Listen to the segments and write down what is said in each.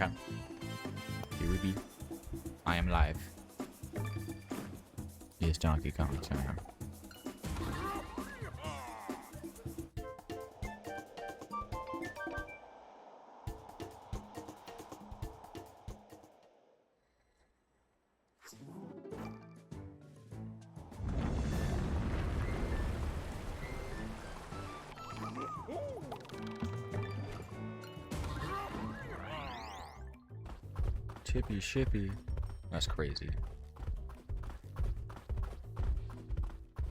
Okay. Here we be. I am live. Yes, Donkey Kong time. Chippy shippy. That's crazy.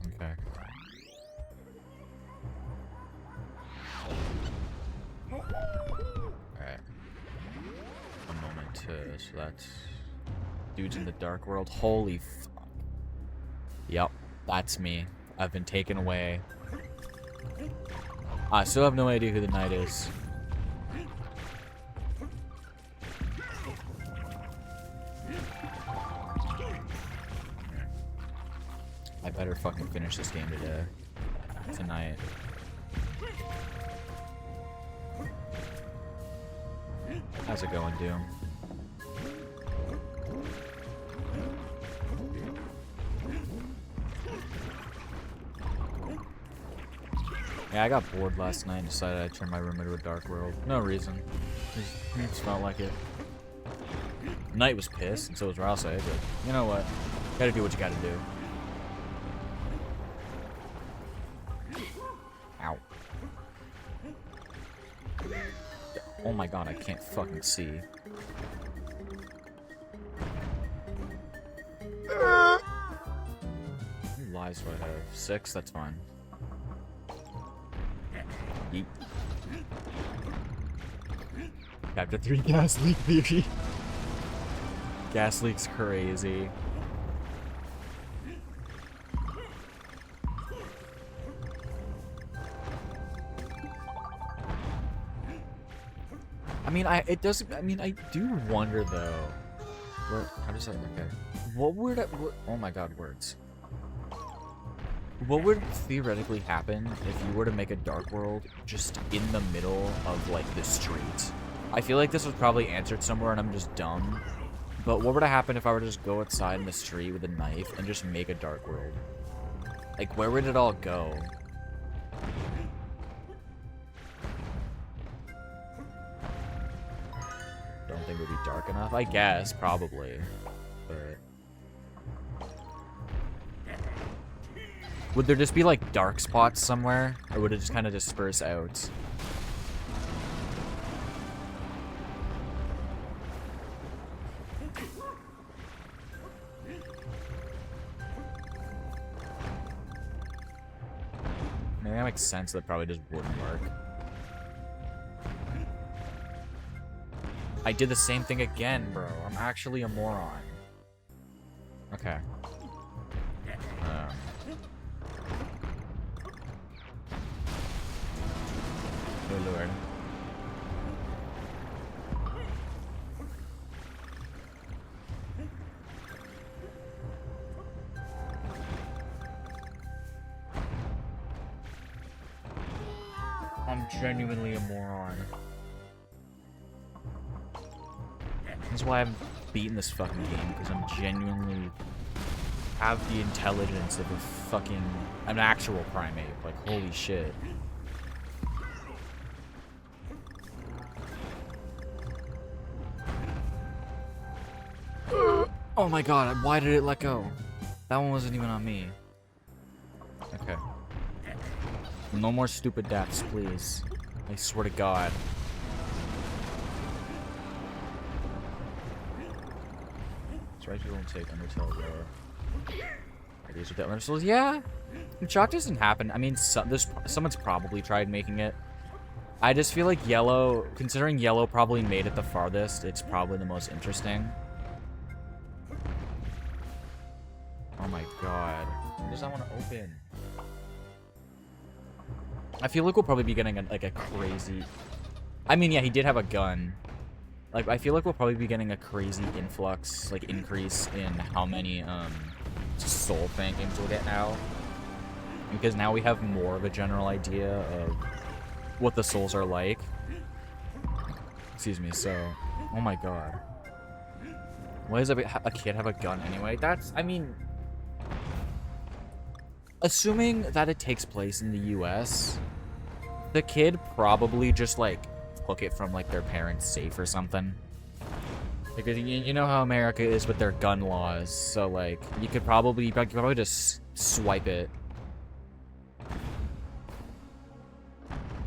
Okay. Alright. A moment to... So that's... Dudes in the Dark World. Holy fuck. Yep. That's me. I've been taken away. I still have no idea who the knight is. I better fucking finish this game today. Tonight. How's it going, Doom? Yeah, I got bored last night and decided I'd turn my room into a dark world. No reason. Just felt like it. Knight was pissed, and so was Rouse, but you know what? Gotta do what you gotta do. Ow. Oh my god, I can't fucking see. How many lives do I have? 6? That's fine. Yeet. Chapter 3 gas leak theory. Gas leak's crazy. I mean, I do wonder though. How does that? Okay. What would? Oh my God, words. What would theoretically happen if you were to make a dark world just in the middle of like the street? I feel like this was probably answered somewhere, and I'm just dumb. But what would happen if I were to just go outside in the street with a knife and just make a dark world? Like, where would it all go? Don't think it would be dark enough. I guess, probably. But would there just be like dark spots somewhere? Or would it just kind of disperse out? Maybe that makes sense. That probably just wouldn't work. I did the same thing again, bro. I'm actually a moron. Okay. Oh lord. I'm genuinely a moron. That's why I'm beating this fucking game, because I'm genuinely have the intelligence of an actual primate. Like, holy shit. Oh my god, why did it let go? That one wasn't even on me. Okay. No more stupid deaths, please. I swear to god. That's right, you won't take Undertale though. Ideas with that Undertale, yeah. Shock doesn't happen. I mean, someone's probably tried making it. I just feel like Yellow, considering Yellow probably made it the farthest, it's probably the most interesting. Oh my god. What does that want to open? I feel like we'll probably be getting a crazy... I mean, yeah, he did have a gun. Like, I feel like we'll probably be getting a crazy influx, like, increase in how many, soul thankings we'll get now. Because now we have more of a general idea of what the souls are like. Excuse me, so... Oh my god. Why does a kid have a gun anyway? That's, I mean... Assuming that it takes place in the US, the kid probably just, like, took it from, like, their parents' safe or something. Because you know how America is with their gun laws, so, like, you could probably just swipe it.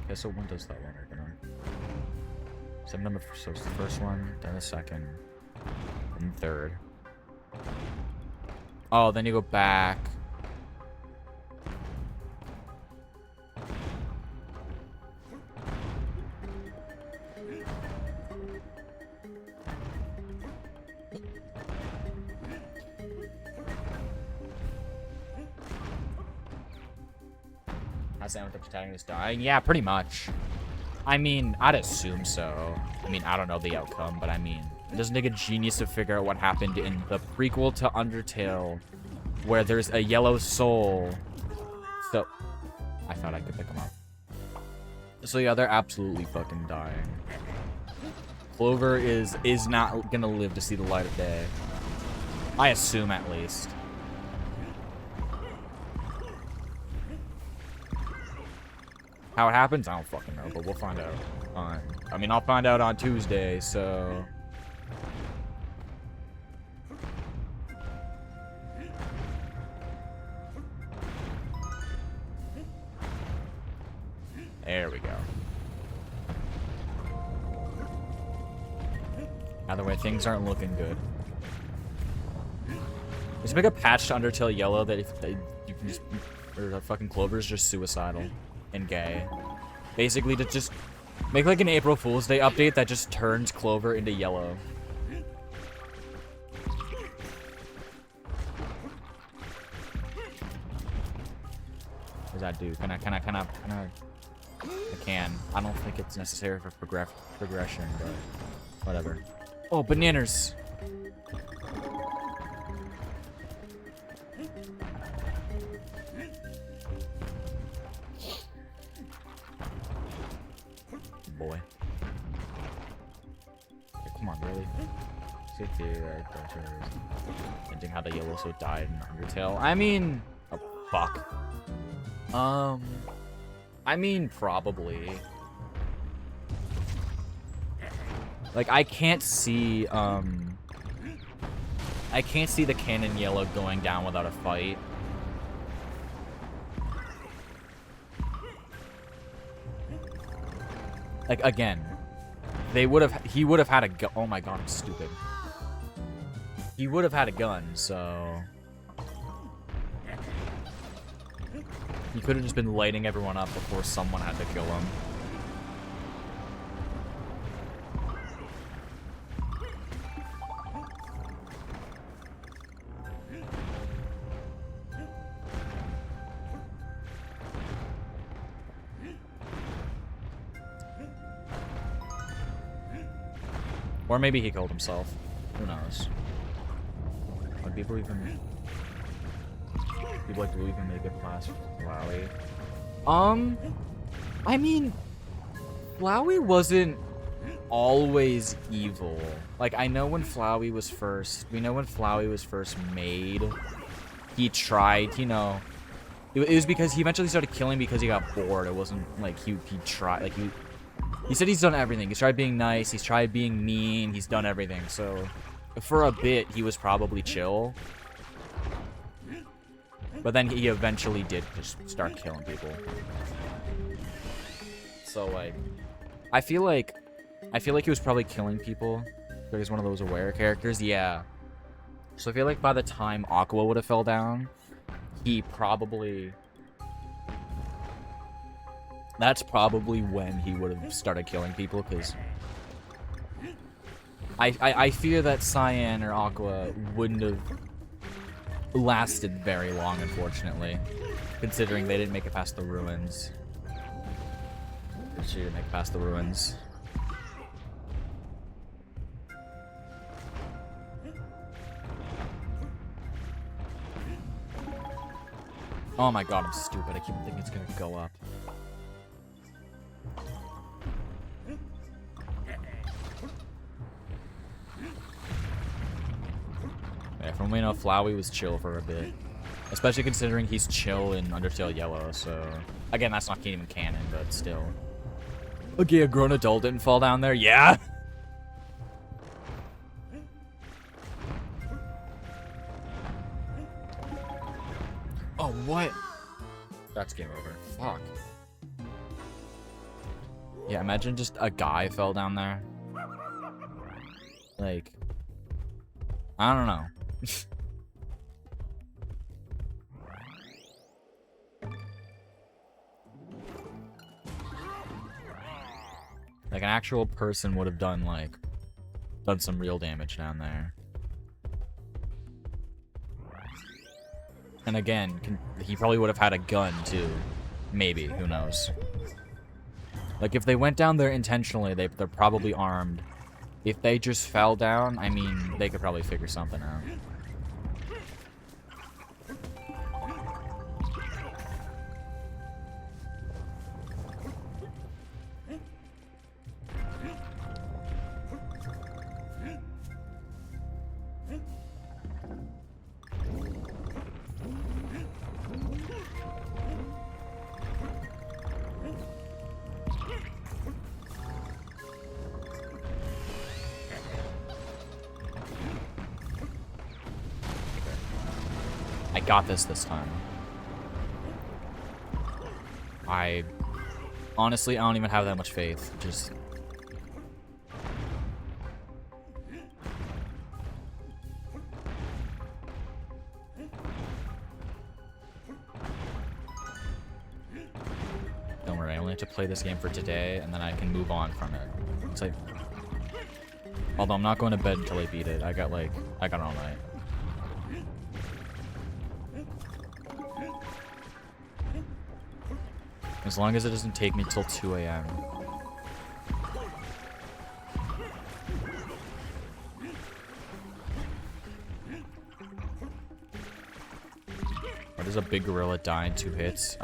Okay, so when does that one open up? So it's the first one, then the second, and third. Oh, then you go back. Has the protagonist dying? Yeah, pretty much. I mean, I'd assume so. I mean, I don't know the outcome, but I mean, it doesn't take a genius to figure out what happened in the prequel to Undertale, where there's a yellow soul. So, I thought I could pick them up. So yeah, they're absolutely fucking dying. Clover is not gonna live to see the light of day. I assume, at least. How it happens, I don't fucking know, but we'll find out on... I mean, I'll find out on Tuesday, so... There we go. Either way, things aren't looking good. Just make a patch to Undertale Yellow that you can just... Or the fucking Clover's just suicidal and gay. Basically, to just make like an April Fool's Day update that just turns Clover into yellow. What does that do? Can I? I can. I don't think it's necessary for progression, but whatever. Oh, bananas. Boy. Okay, come on, really? Changing how the yellow so died in Undertale. I mean, oh fuck. I mean, probably. Like, I can't see the cannon yellow going down without a fight. Like, again, he would have had a gun. Oh my god, I'm stupid. He would have had a gun, so... He could have just been lighting everyone up before someone had to kill him. Or maybe he killed himself. Who knows? Would people even... People like to even make it past Flowey? I mean... Flowey wasn't always evil. Like, I know when Flowey was first... We know when Flowey was first made, he tried, you know... It was because he eventually started killing because he got bored. It wasn't like he tried... Like, he said he's done everything. He's tried being nice. He's tried being mean. He's done everything. So, for a bit, he was probably chill. But then he eventually did just start killing people. So, like, I feel like he was probably killing people. Like he's one of those aware characters. Yeah. So I feel like by the time Aqua would have fell down, he probably... That's probably when he would have started killing people, because I fear that Cyan or Aqua wouldn't have lasted very long, unfortunately, considering they didn't make it past the ruins. She didn't make it past the ruins. Oh my god, I'm stupid. I keep thinking it's gonna go up. from what we know, Flowey was chill for a bit. Especially considering he's chill in Undertale Yellow, so... Again, that's not even canon, but still. Okay, a grown adult didn't fall down there? Yeah! Oh, what? That's game over. Fuck. Yeah, imagine just a guy fell down there. Like... I don't know. Like, an actual person would have done some real damage down there. And again, he probably would have had a gun, too. Maybe, who knows. Like, if they went down there intentionally, they're probably armed. If they just fell down, I mean, they could probably figure something out. I got this time. Honestly, I don't even have that much faith. Just... Don't worry, I only have to play this game for today, and then I can move on from it. It's like... Although I'm not going to bed until I beat it. I got all night. As long as it doesn't take me till 2 a.m. Why does a big gorilla die in 2 hits?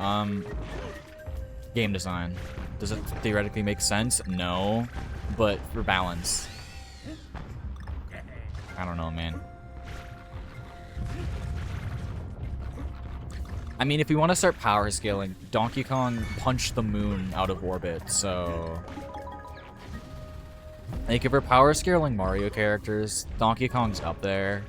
Game design. Does it theoretically make sense? No. But for balance. I don't know, man. I mean, if we want to start power scaling, Donkey Kong punched the moon out of orbit, so... Like, if we're power scaling Mario characters, Donkey Kong's up there.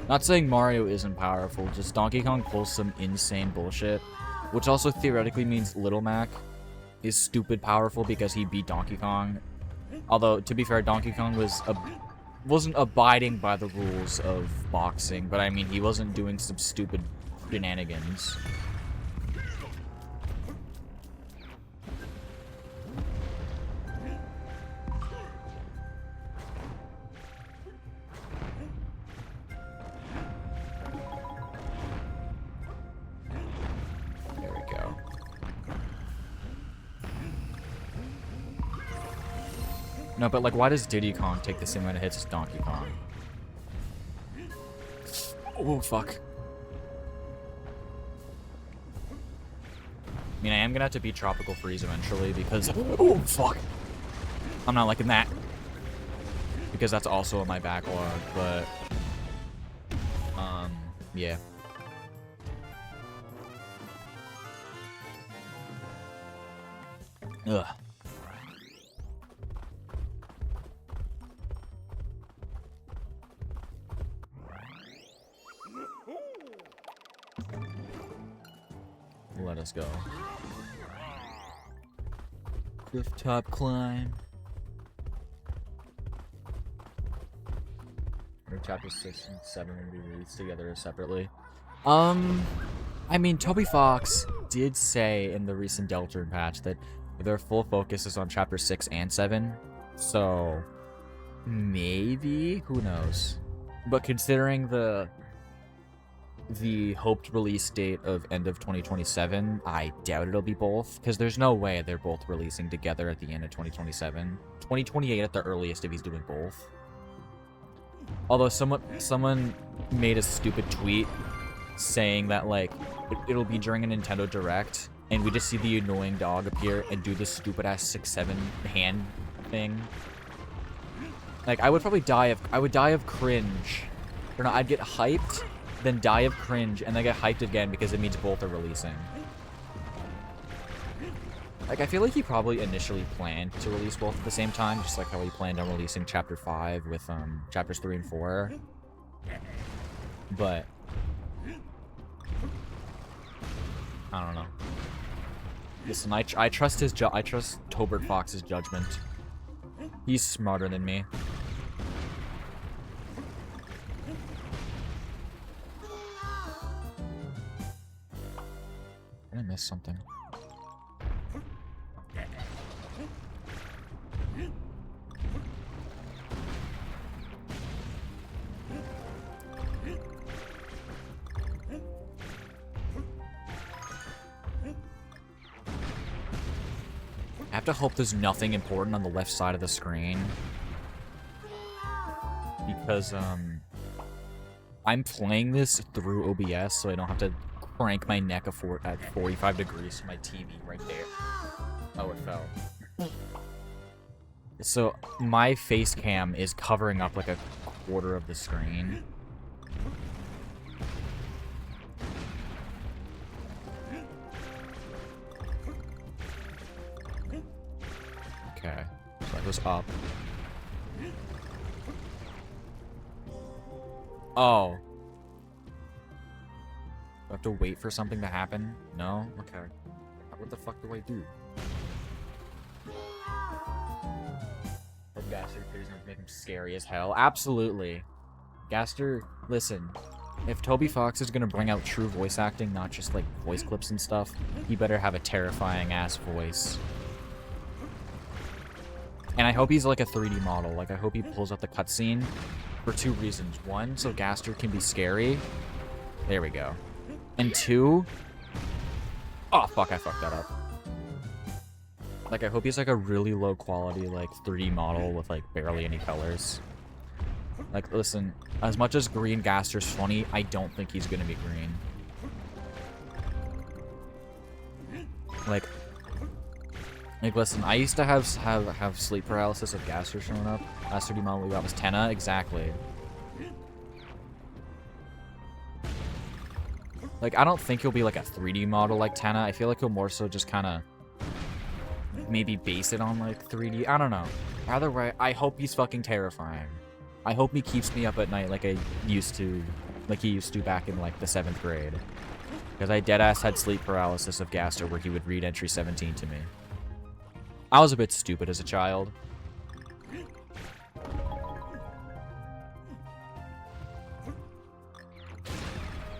Not saying Mario isn't powerful, just Donkey Kong pulls some insane bullshit. Which also theoretically means Little Mac is stupid powerful because he beat Donkey Kong. Although, to be fair, Donkey Kong wasn't abiding by the rules of boxing, but I mean, he wasn't doing some stupid shenanigans. There we go. No, but like, why does Diddy Kong take the same amount of hits as Donkey Kong? Oh, fuck. I mean, I am gonna have to beat Tropical Freeze eventually because... Oh, fuck! I'm not liking that. Because that's also in my backlog, but... yeah. Ugh. Let us go. Cliff top climb. Or chapter 6 and 7 will be released together separately. I mean, Toby Fox did say in the recent Deltarune patch that their full focus is on chapter 6 and 7. So, maybe? Who knows? But considering the hoped release date of end of 2027, I doubt it'll be both, because there's no way they're both releasing together at the end of 2027. 2028 at the earliest if he's doing both. Although someone made a stupid tweet saying that, like, it'll be during a Nintendo Direct, and we just see the annoying dog appear and do this stupid-ass 6-7 hand thing. Like, I would probably die of cringe Or no, I'd get hyped, then die of cringe, and then get hyped again because it means both are releasing. Like, I feel like he probably initially planned to release both at the same time, just like how he planned on releasing Chapter 5 with, Chapters 3 and 4. But I don't know. Listen, I trust I trust Tobert Fox's judgment. He's smarter than me. I missed something. I have to hope there's nothing important on the left side of the screen. Because, I'm playing this through OBS, so I don't have to crank my neck at 45 degrees to my TV right there. Oh, it fell. So, my face cam is covering up like a quarter of the screen. Okay, so that goes up. Oh. Do I have to wait for something to happen? No? Okay. What the fuck do I do? Oh, Gaster appears to make him scary as hell. Absolutely. Gaster, listen. If Toby Fox is gonna bring out true voice acting, not just like voice clips and stuff, he better have a terrifying ass voice. And I hope he's like a 3D model. Like, I hope he pulls out the cutscene for 2 reasons. 1, so Gaster can be scary. There we go. And 2... Oh, fuck, I fucked that up. Like, I hope he's like a really low quality, like, 3D model with, like, barely any colors. Like, listen, as much as Green Gaster's funny, I don't think he's gonna be green. Like, listen, I used to have sleep paralysis of Gaster showing up. Last 3D model we got was Tenna, exactly. Like, I don't think he'll be like a 3D model like Tenna. I feel like he'll more so just kind of maybe base it on like 3D. I don't know. Either way, I hope he's fucking terrifying. I hope he keeps me up at night like he used to back in like the 7th grade. Because I deadass had sleep paralysis of Gaster where he would read entry 17 to me. I was a bit stupid as a child.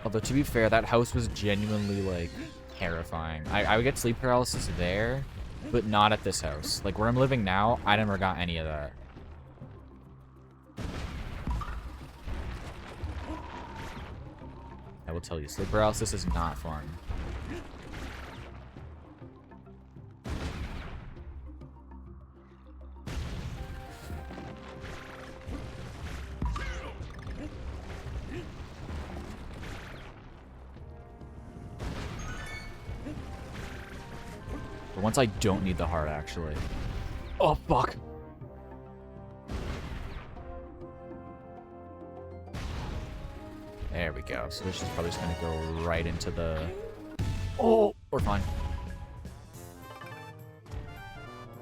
Although, to be fair, that house was genuinely, like, terrifying. I would get sleep paralysis there, but not at this house. Like, where I'm living now, I never got any of that. I will tell you, sleep paralysis is not fun. But once I don't need the heart, actually. Oh, fuck. There we go. So this is probably just going to go right into the... Oh, we're fine.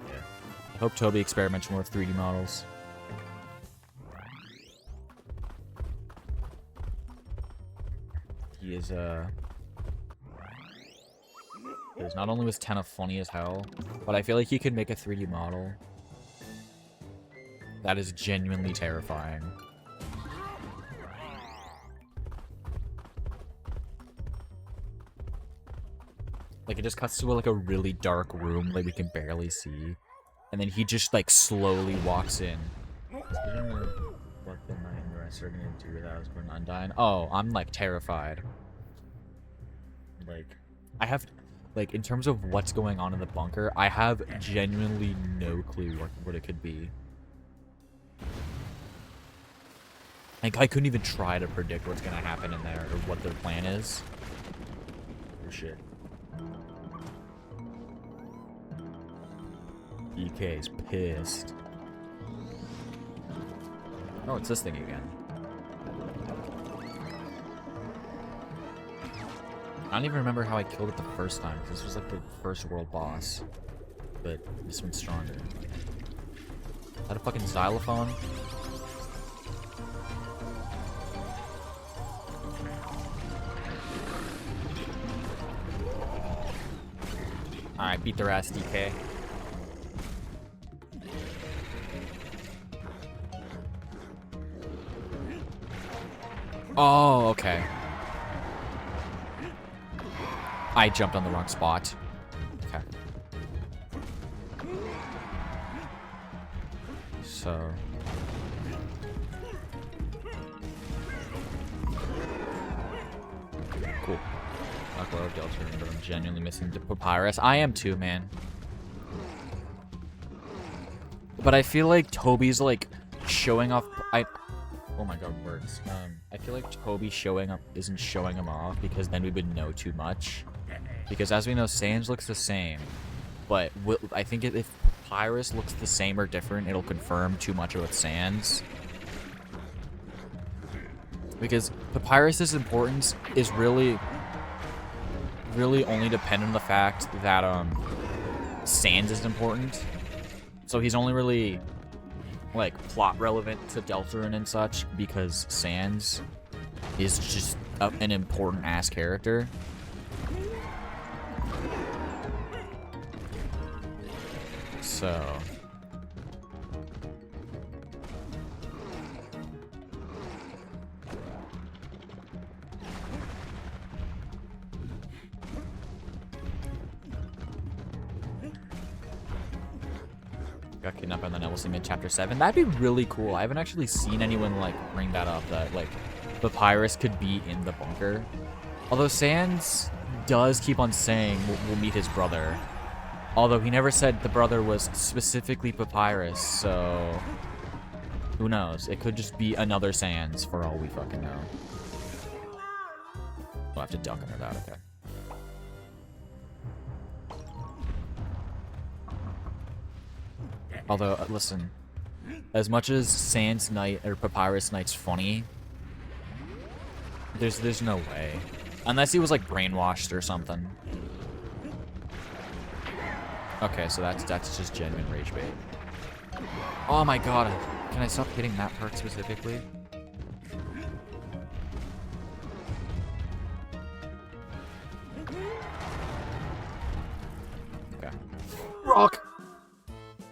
Yeah. I hope Toby experiments more with 3D models. He is, because not only was Tenna funny as hell, but I feel like he could make a 3D model that is genuinely terrifying. Like, it just cuts to like a really dark room that we can barely see, and then he just like slowly walks in. Oh, I'm like terrified. Like, I have, like, in terms of what's going on in the bunker, I have genuinely no clue what it could be. Like, I couldn't even try to predict what's gonna happen in there or what their plan is. Oh shit. EK is pissed. Oh, it's this thing again. I don't even remember how I killed it the first time, because this was like the first world boss. But this one's stronger. Is that a fucking xylophone? Alright, beat their ass, DK. Oh, okay. I jumped on the wrong spot. Okay. So... Cool. Aqua Delta, but I'm genuinely missing the Papyrus. I am too, man. But I feel like Toby's like showing off. Oh my god, words. I feel like Toby showing up isn't showing him off because then we would know too much. Because as we know, Sans looks the same, but I think if Papyrus looks the same or different, it'll confirm too much about Sans. Because Papyrus's importance is really only dependent on the fact that Sans is important. So he's only really like plot relevant to Deltarune and such because Sans is just an important ass character. So got kidnapped by the Nebelsim in Chapter 7. That'd be really cool. I haven't actually seen anyone, like, bring that up, that, like, Papyrus could be in the bunker. Although Sans does keep on saying we'll meet his brother. Although he never said the brother was specifically Papyrus, so... Who knows? It could just be another Sans, for all we fucking know. We'll have to duck under that, okay. Although, listen, as much as Sans Knight or Papyrus Knight's funny, there's no way. Unless he was like brainwashed or something. Okay, so that's just genuine rage bait. Oh my god, can I stop hitting that part specifically? Okay. Rock!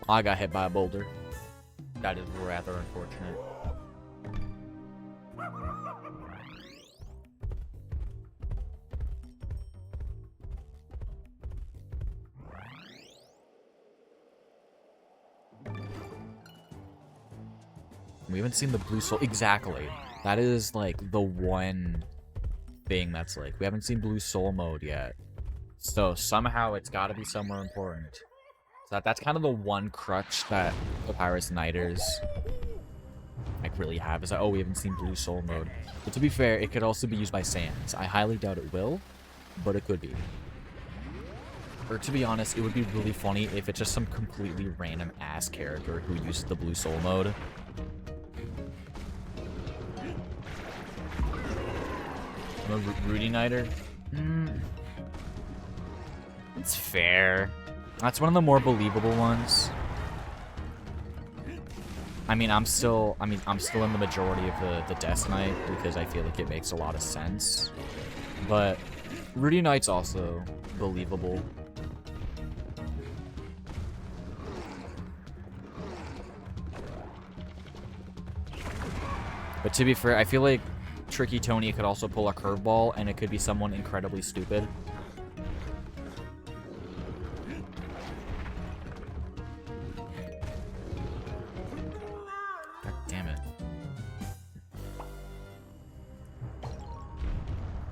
I got hit by a boulder. That is rather unfortunate. We haven't seen the blue soul. Exactly. That is like the one thing that's like, we haven't seen blue soul mode yet. So somehow it's got to be somewhere important. So that's kind of the one crutch that Papyrus Knighters like really have, is that, oh, we haven't seen blue soul mode. But to be fair, it could also be used by Sans. I highly doubt it will, but it could be. Or to be honest, it would be really funny if it's just some completely random ass character who uses the blue soul mode. Rudy Knighter? It's fair. That's one of the more believable ones. I mean, I'm still in the majority of the Death Knight because I feel like it makes a lot of sense. But Rudy Knight's also believable. But to be fair, I feel like Tricky Tony could also pull a curveball, and it could be someone incredibly stupid. God damn it.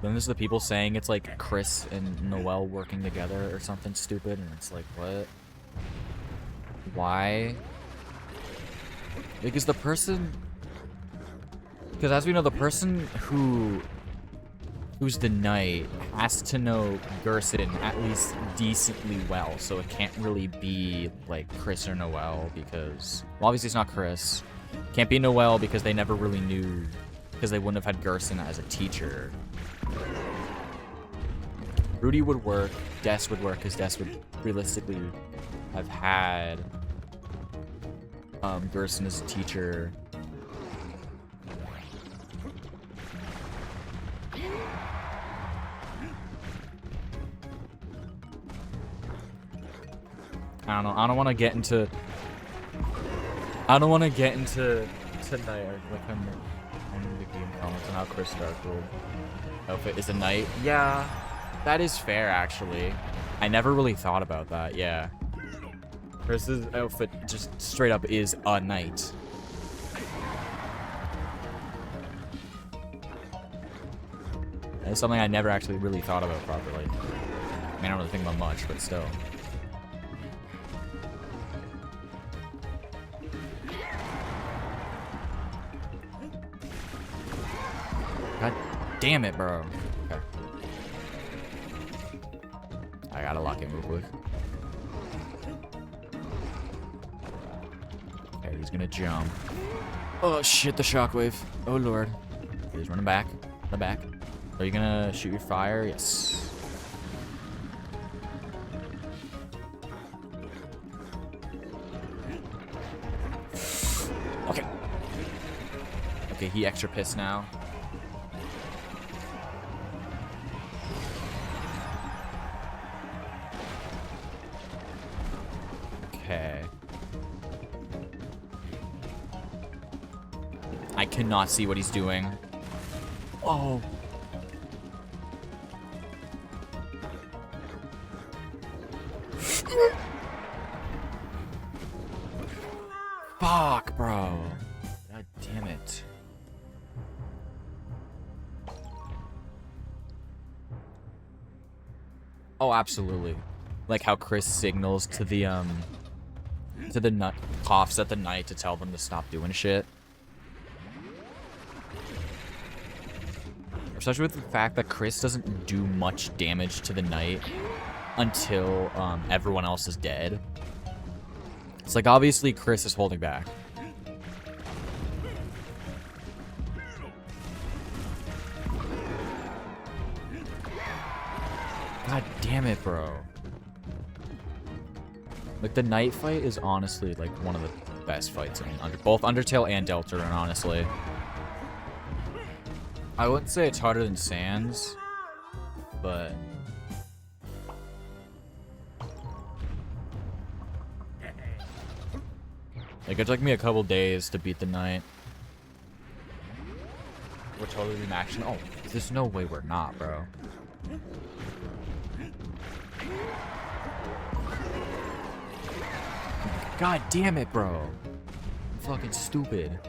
Then there's the people saying it's like Chris and Noelle working together or something stupid, and it's like, what? Why? Because the person... Because as we know, the person who's the knight has to know Gerson at least decently well, so it can't really be like Chris or Noelle because, well, obviously it's not Chris. Can't be Noelle because they never really knew, because they wouldn't have had Gerson as a teacher. Rudy would work. Des would work because Des would realistically have had Gerson as a teacher. I don't know. I don't want to get into tonight or like I'm the game comments on how Chris Darkwood outfit is a knight. Yeah, that is fair actually. I never really thought about that. Yeah, Chris's outfit just straight up is a knight. That's something I never actually really thought about properly. I mean, I don't really think about much, but still. God damn it, bro. Okay. I gotta lock in real quick. Okay, he's gonna jump. Oh shit, the shockwave. Oh lord. He's running back. The back. Are you gonna shoot your fire? Yes. Okay. Okay, he extra pissed now. Okay. I cannot see what he's doing. Oh. Fuck, bro. God damn it. Oh, absolutely. Like how Chris signals to the nut coughs at the knight to tell them to stop doing shit. Especially with the fact that Chris doesn't do much damage to the knight until everyone else is dead. It's like obviously Chris is holding back. God damn it, bro. Like, the knight fight is honestly, like, one of the best fights in both Undertale and Deltarune, honestly. I wouldn't say it's harder than Sans, but... like, it took me a couple days to beat the knight. We're totally maxing. Oh, there's no way we're not, bro. God damn it, bro. I'm fucking stupid.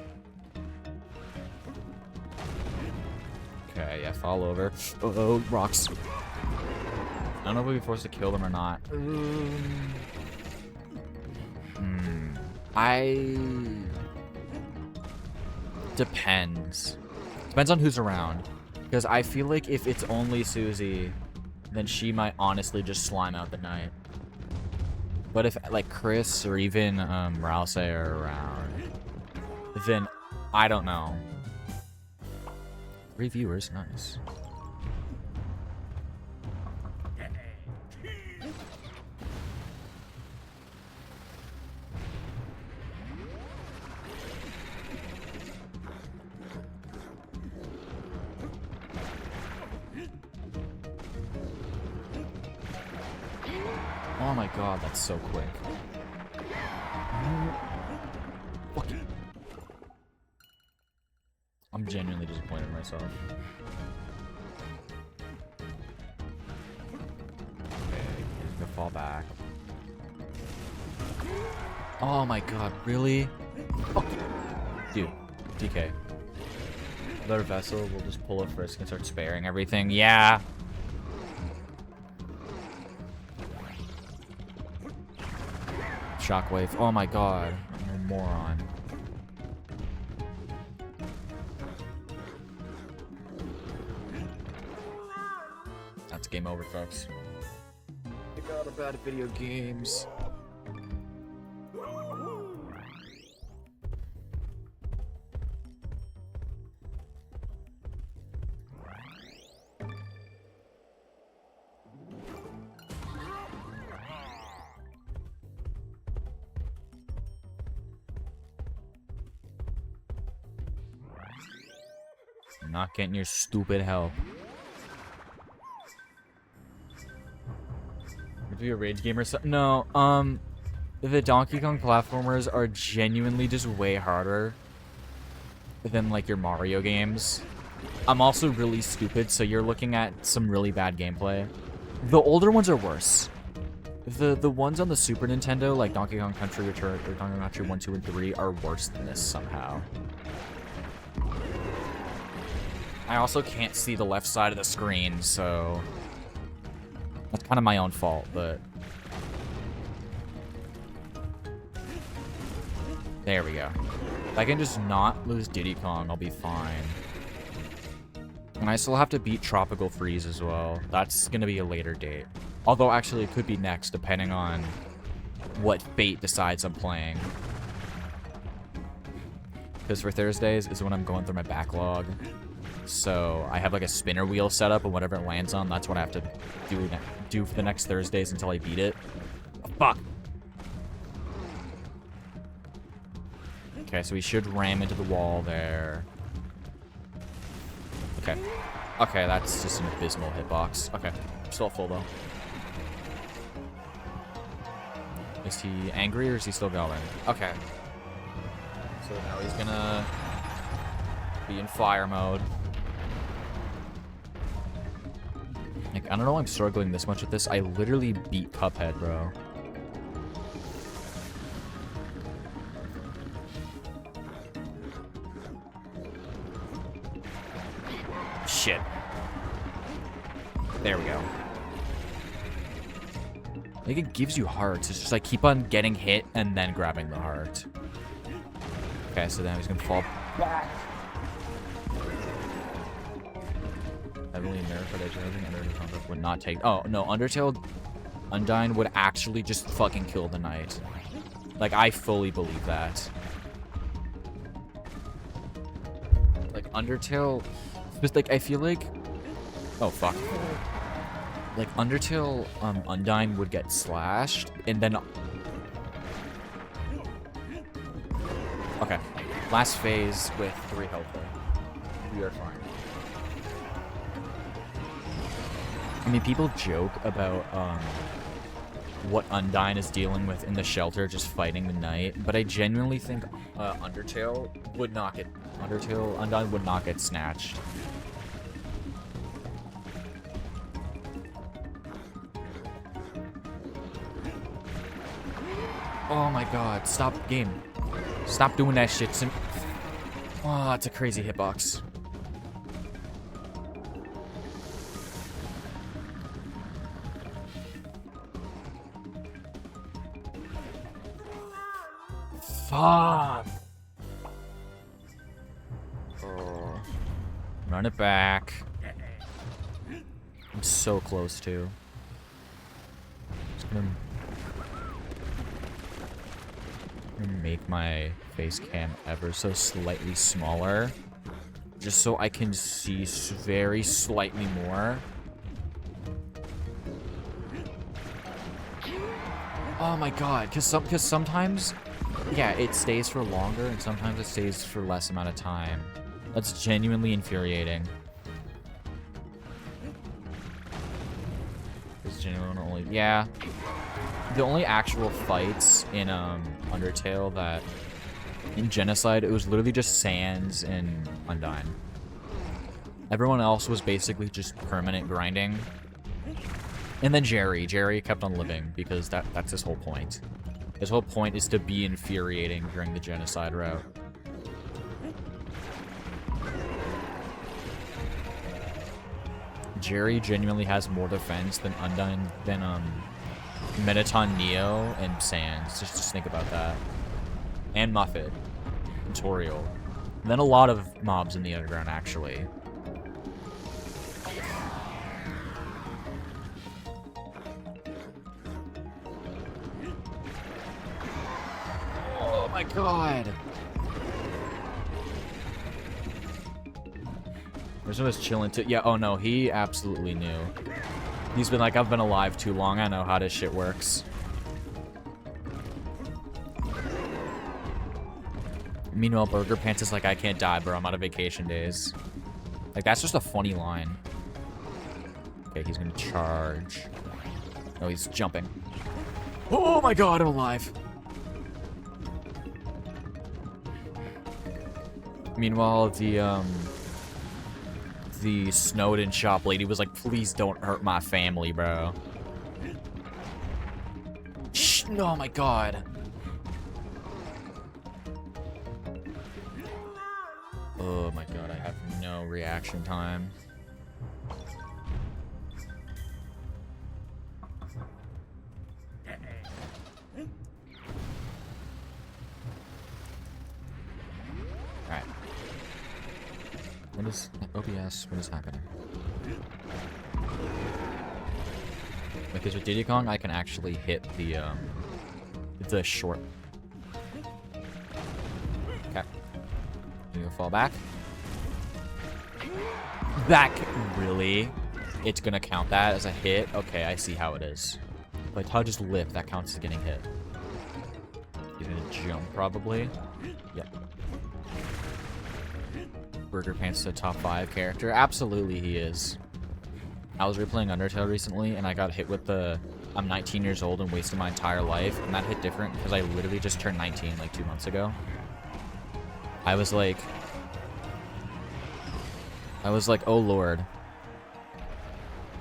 Okay, yeah, fall over. Oh, rocks. I don't know if we'll be forced to kill them or not. Depends. Depends on who's around. Because I feel like if it's only Susie, then she might honestly just slime out the knight. But if, like, Chris or even Rouse are around, then I don't know. 3 viewers, nice. Oh my god, that's so quick. Fucking. I'm genuinely disappointed in myself. Okay, he's gonna fall back. Oh my god, really? Fucking. Dude, DK. Another vessel, we'll just pull a frisk and start sparing everything. Yeah. Shockwave. Oh my god. I'm a moron. That's game over, folks. I forgot about video games. not getting your stupid help. Would you be a rage gamer? No, the Donkey Kong platformers are genuinely just way harder than, like, your Mario games. I'm also really stupid, so you're looking at some really bad gameplay. The older ones are worse. The ones on the Super Nintendo, like Donkey Kong Country Return or Donkey Kong Country 1, 2, and 3, are worse than this somehow. I also can't see the left side of the screen, so that's kind of my own fault, but there we go. If I can just not lose Diddy Kong, I'll be fine. And I still have to beat Tropical Freeze as well. That's going to be a later date. Although, actually, it could be next, depending on what Fate decides I'm playing. Because for Thursdays is when I'm going through my backlog. So, I have, like, a spinner wheel set up, and whatever it lands on, that's what I have to do for the next Thursdays until I beat it. Oh, fuck! Okay, so we should ram into the wall there. Okay. Okay, that's just an abysmal hitbox. Okay. Still full, though. Is he angry, or is he still going? Okay. So now he's gonna be in fire mode. Like, I don't know why I'm struggling this much with this. I literally beat Cuphead, bro. Shit. There we go. I think it gives you hearts. It's just like keep on getting hit and then grabbing the heart. Okay, so then he's gonna fall back. Heavily nerfed, but I think Undertale concept would not take. Oh no, Undertale Undyne would actually just fucking kill the knight. Like, I fully believe that. Like, Undertale. Just like, I feel like, oh fuck, like Undertale Undyne would get slashed and then okay, last phase with 3 health though. We are fine. I mean, people joke about what Undyne is dealing with in the shelter, just fighting the knight, but I genuinely think Undertale Undyne would not get snatched. Oh my god, stop game. Stop doing that shit. Oh, that's a crazy hitbox. Fuck. Oh. Run it back. I'm so close to. Just gonna make my face cam ever so slightly smaller, just so I can see very slightly more. Oh my god, because sometimes, yeah, it stays for longer, and sometimes it stays for less amount of time. That's genuinely infuriating. It's genuinely only, yeah. The only actual fights in Undertale that in Genocide, it was literally just Sans and Undyne. Everyone else was basically just permanent grinding. And then Jerry kept on living because that's his whole point. His whole point is to be infuriating during the Genocide route. Jerry genuinely has more defense than Undyne than Mettaton Neo and Sans. Just think about that. And Muffet. And Toriel. And then a lot of mobs in the underground, actually. Oh my god! There's one was chilling too. Yeah, oh no, he absolutely knew. He's been like, I've been alive too long, I know how this shit works. Meanwhile, Burger Pants is like, I can't die, bro, I'm out of vacation days. Like, that's just a funny line. Okay, he's gonna charge. Oh, he's jumping. Oh my god, I'm alive. Meanwhile, the Snowden shop lady was like, please don't hurt my family, bro. Shh, oh my god. Oh my god, I have no reaction time. Alright. What is OBS? What is happening? Because with Diddy Kong, I can actually hit the short. Okay. You fall back. Back, really? It's gonna count that as a hit? Okay, I see how it is. If I touch his lip, that counts as getting hit. He's gonna jump, probably. Yep. Burger Pants is a top 5 character. Absolutely, he is. I was replaying Undertale recently, and I got hit with the I'm 19 years old and wasted my entire life, and that hit different because I literally just turned 19 like 2 months ago. I was like, oh lord.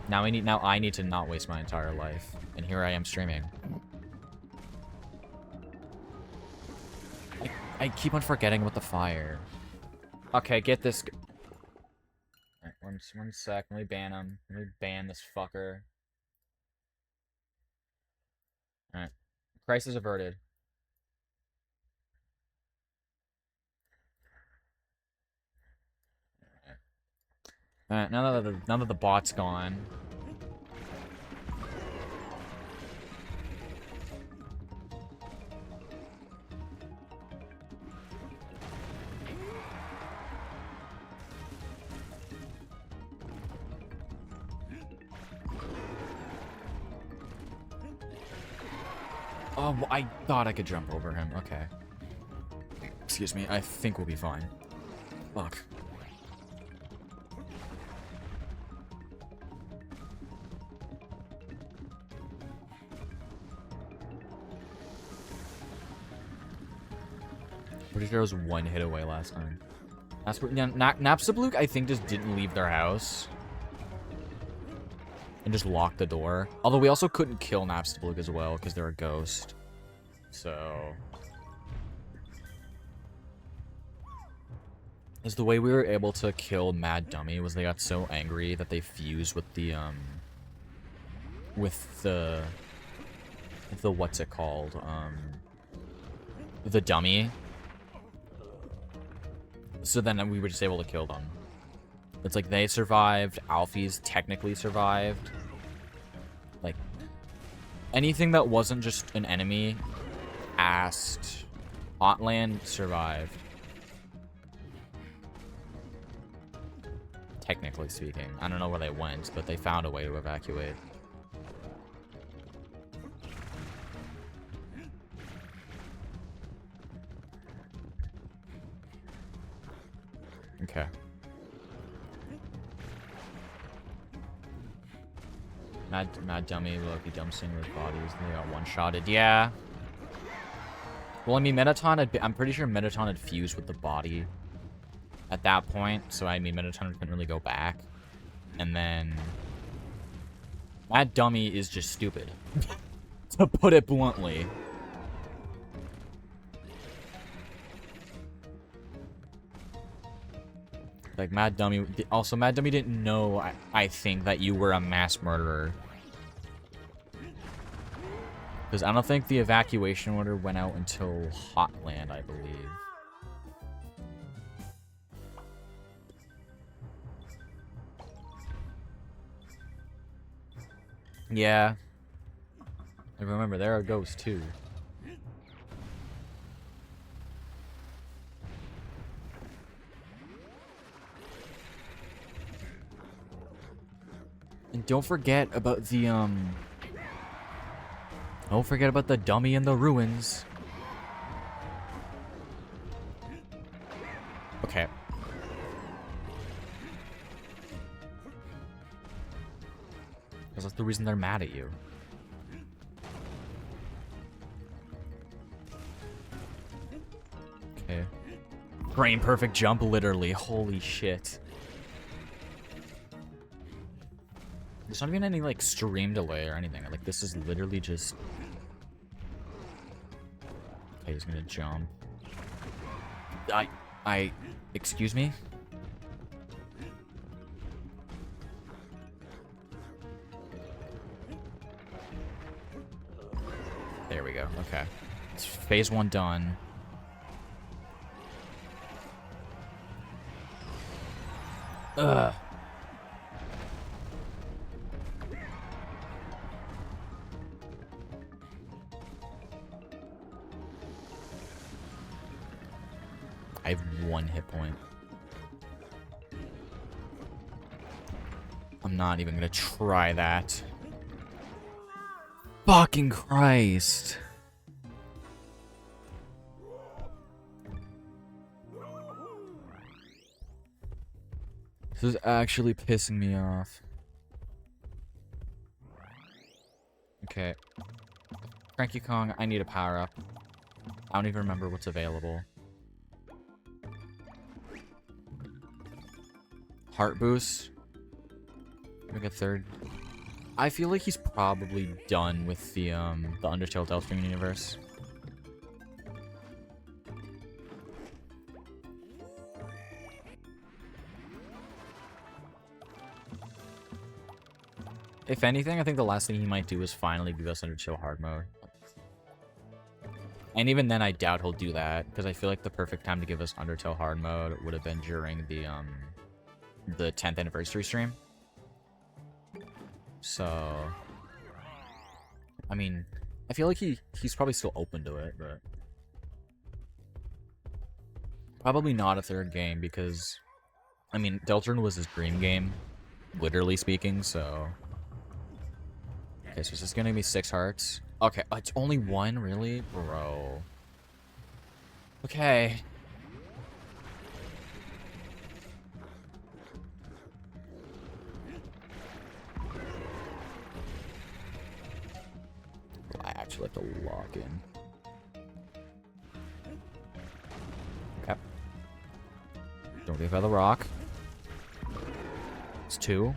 Now I need to not waste my entire life, and here I am streaming. I keep on forgetting about the fire. Okay, get this. Alright, one sec. Let me ban him. Let me ban this fucker. Alright. Crisis averted. Alright, now that the bot's gone. Oh, I thought I could jump over him. Okay. Excuse me. I think we'll be fine. Fuck. Pretty sure I was one hit away last time. That's what, yeah, Napstablook, I think, just didn't leave their house. And just locked the door. Although we also couldn't kill Napstablook as well, because they're a ghost. So... Is the way we were able to kill Mad Dummy was they got so angry that they fused with the, what's it called? The dummy. So then we were just able to kill them. It's like they survived, Alfie's technically survived. Like, anything that wasn't just an enemy, asked, Otland survived. Technically speaking. I don't know where they went, but they found a way to evacuate. Okay. Mad Dummy, Loki jumps in with bodies. They got one-shotted. Yeah. Well, I mean, I'm pretty sure Metaton had fused with the body at that point. So, I mean, Metaton couldn't really go back. And then... Mad Dummy is just stupid. To put it bluntly. Like, Mad Dummy... Also, Mad Dummy didn't know, I think, that you were a mass murderer. Because I don't think the evacuation order went out until Hotland, I believe. Yeah. And remember, there are ghosts, too. And don't forget about the, Don't forget about the dummy in the ruins. Okay. Because that's the reason they're mad at you. Okay. Frame perfect jump, literally. Holy shit. There's not even any, like, stream delay or anything. Like, this is literally just... Okay, he's gonna jump. Excuse me? There we go. Okay. It's phase 1 done. Ugh. I have 1 hit point. I'm not even gonna try that. Fucking Christ. This is actually pissing me off. Okay. Cranky Kong, I need a power up. I don't even remember what's available. Heart boost. Make a third. I feel like he's probably done with the Undertale Deltarune universe. If anything, I think the last thing he might do is finally give us Undertale hard mode. And even then, I doubt he'll do that, because I feel like the perfect time to give us Undertale hard mode would have been during the 10th anniversary stream. So, I mean, I feel like he's probably still open to it, but probably not a third game because, I mean, Deltarune was his dream game, literally speaking, so. Okay, so is this gonna be 6 hearts? Okay, it's only 1, really? Bro. Okay. I actually like to lock in. Okay. Don't leave by the rock. It's 2.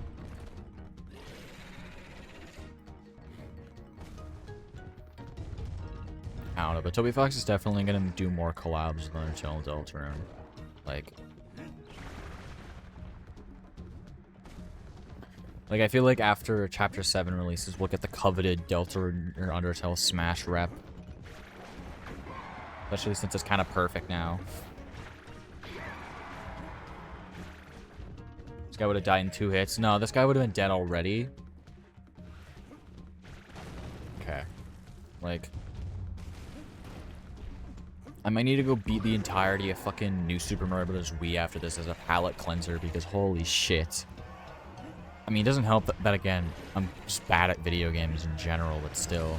I don't know, but Toby Fox is definitely gonna do more collabs with Undertale and Deltarune. Like, I feel like after Chapter 7 releases, we'll get the coveted Deltarune or Undertale Smash rep. Especially since it's kind of perfect now. This guy would have died in 2 hits. No, this guy would have been dead already. Okay. Like, I might need to go beat the entirety of fucking New Super Mario Bros. Wii after this as a palate cleanser because holy shit. I mean, it doesn't help that again, I'm just bad at video games in general, but still.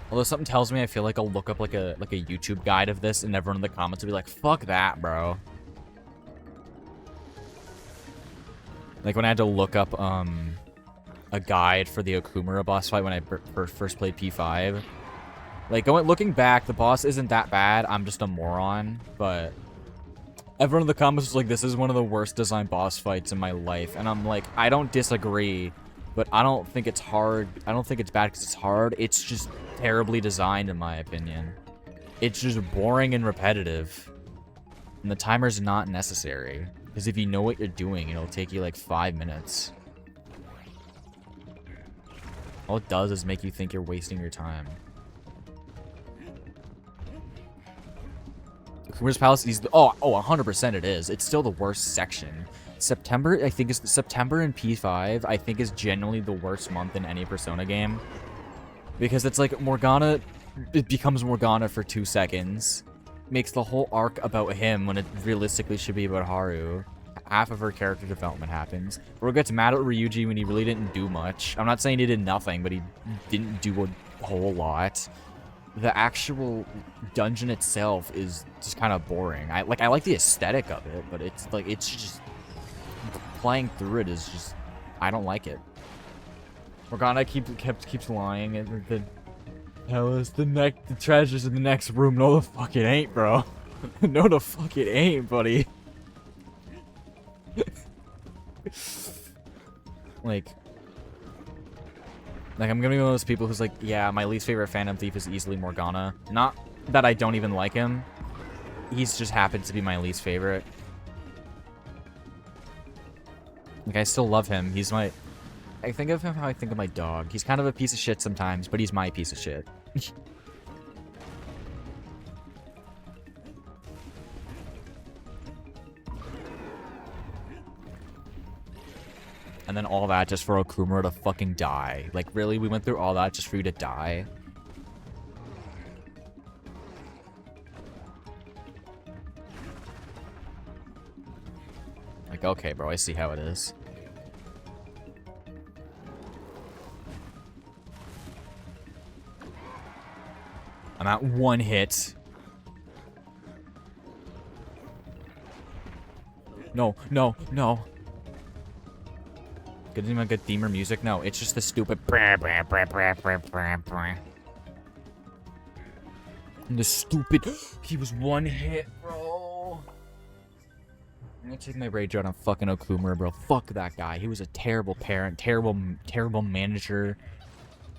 Although something tells me I feel like I'll look up like a YouTube guide of this and everyone in the comments will be like, fuck that, bro. Like when I had to look up a guide for the Okumura boss fight when I first played P5. Like looking back, the boss isn't that bad. I'm just a moron, but everyone in the comments was like, this is one of the worst designed boss fights in my life. And I'm like, I don't disagree, but I don't think it's hard. I don't think it's bad because it's hard. It's just terribly designed in my opinion. It's just boring and repetitive. And the timer's not necessary. Because if you know what you're doing, it'll take you like 5 minutes. All it does is make you think you're wasting your time. Okuma's Palace is... Oh, 100% it is. It's still the worst section. September, I think, is... September in P5, I think, is genuinely the worst month in any Persona game. Because it's like Morgana... It becomes Morgana for 2 seconds. Makes the whole arc about him when it realistically should be about Haru. Half of her character development happens. Ro gets mad at Ryuji when he really didn't do much. I'm not saying he did nothing, but he didn't do a whole lot. The actual dungeon itself is just kind of boring. I like the aesthetic of it, but it's like it's just playing through it is just, I don't like it. Morgana keeps lying, and the tell us the treasure's in the next room. No, the fuck it ain't, bro. No, the fuck it ain't, buddy. like I'm gonna be one of those people who's like, yeah, my least favorite Phantom Thief is easily Morgana. Not that I don't even like him. He's just happens to be my least favorite. Like, I still love him. He's my... I think of him how I think of my dog. He's kind of a piece of shit sometimes, but he's my piece of shit. And then all that just for Okumura to fucking die. Like, really? We went through all that just for you to die? Like, okay, bro, I see how it is. I'm at 1 hit. No, no, no. Good thing I good theme or music? No, it's just the stupid. And the stupid. He was 1 hit, bro. I'm gonna take my rage out on fucking Okumura, bro. Fuck that guy. He was a terrible parent, terrible manager.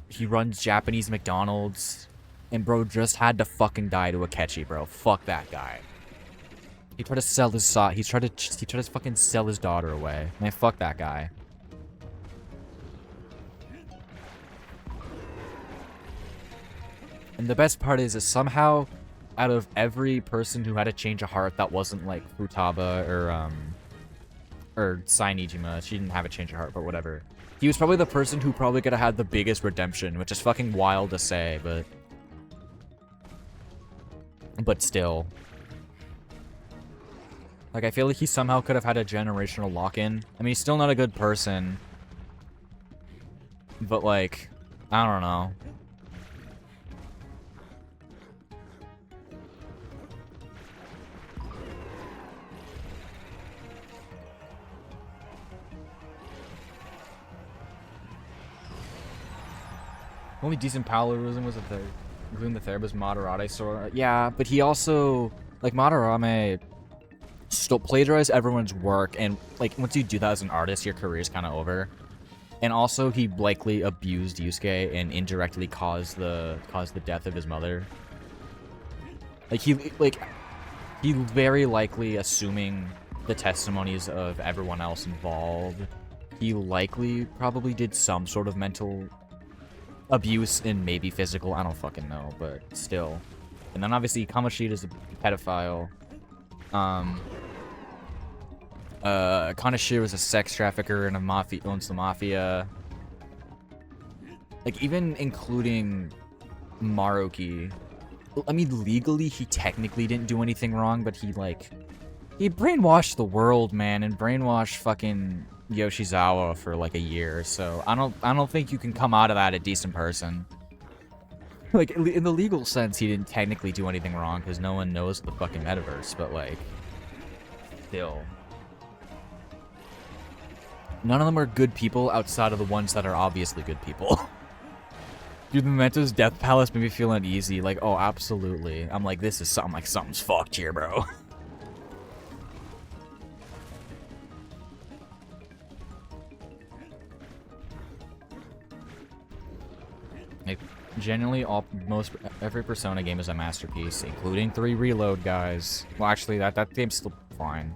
He runs Japanese McDonald's. And bro just had to fucking die to Akechi, bro. Fuck that guy. He tried to sell his he tried to fucking sell his daughter away. Man, fuck that guy. And the best part is somehow, out of every person who had a change of heart that wasn't like Futaba or Sainijima, she didn't have a change of heart, but whatever. He was probably the person who probably could have had the biggest redemption, which is fucking wild to say, but still. Like, I feel like he somehow could have had a generational lock-in. I mean, he's still not a good person. But, like, I don't know. Only decent parallelism was including the therapist Madarame. So yeah, but he also, like, Madarame still plagiarized everyone's work, and like once you do that as an artist, your career is kind of over. And also, he likely abused Yusuke and indirectly caused the death of his mother. Like he very likely, assuming the testimonies of everyone else involved, he likely probably did some sort of mental abuse and maybe physical, I don't fucking know, but still. And then obviously Kamoshida is a pedophile. Kaneshiro is a sex trafficker and owns the mafia. Like, even including Maruki. I mean, legally he technically didn't do anything wrong, but he brainwashed the world, man, and brainwashed fucking Yoshizawa for like a year, so I don't think you can come out of that a decent person. Like, in the legal sense, he didn't technically do anything wrong because no one knows the fucking metaverse, but like, still. None of them are good people outside of the ones that are obviously good people. Dude, Memento's Death Palace made me feel uneasy. Like, oh, absolutely. I'm like, this is something like something's fucked here, bro. Like, generally, every Persona game is a masterpiece, including 3 Reload, guys. Well, actually, that game's still fine.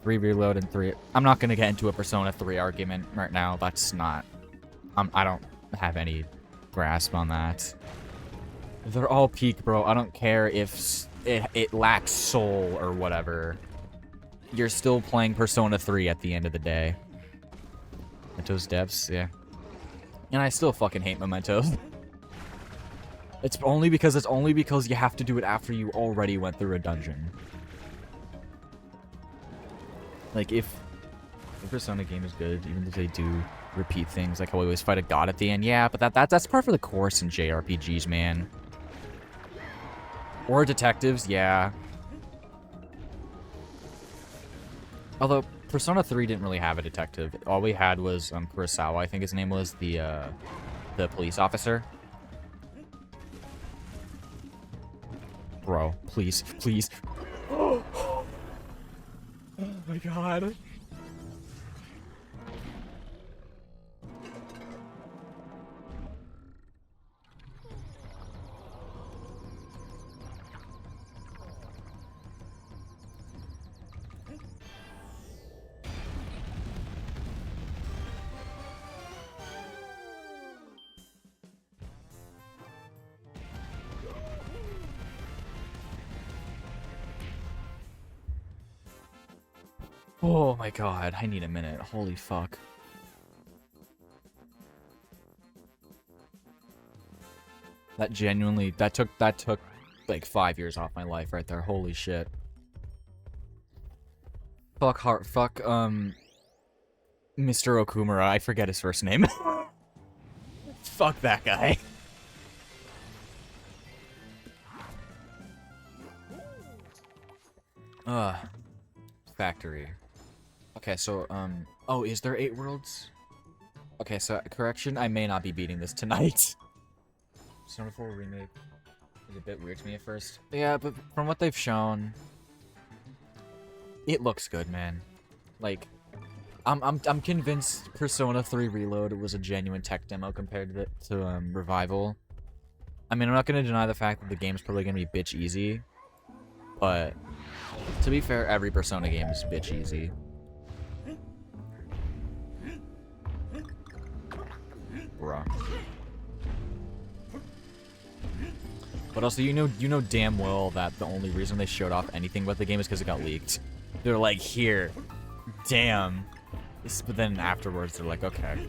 3 Reload and 3... I'm not gonna get into a Persona 3 argument right now. That's not... I don't have any grasp on that. They're all peak, bro. I don't care if it lacks soul or whatever. You're still playing Persona 3 at the end of the day. Memento's depths, yeah. And I still fucking hate Mementos. It's only because you have to do it after you already went through a dungeon. Like, if the Persona game is good, even if they do repeat things, like how we always fight a god at the end, yeah, but that's part of the course in JRPGs, man. Or detectives, yeah. Although, Persona 3 didn't really have a detective. All we had was Kurosawa, I think his name was, the police officer. Bro, please, please. Oh my god. Oh my god, I need a minute. Holy fuck. That genuinely, that took like 5 years off my life right there. Holy shit. Fuck Mr. Okumura, I forget his first name. Fuck that guy. Factory. Okay, so, oh, is there 8 worlds? Okay, so, correction, I may not be beating this tonight. Persona 4 Remake is a bit weird to me at first. Yeah, but from what they've shown, it looks good, man. Like, I'm convinced Persona 3 Reload was a genuine tech demo compared to Revival. I mean, I'm not gonna deny the fact that the game's probably gonna be bitch easy, but to be fair, every Persona game is bitch easy. Bruh. But also, you know damn well that the only reason they showed off anything about the game is because it got leaked. They're like, here, damn. But then afterwards, they're like, okay.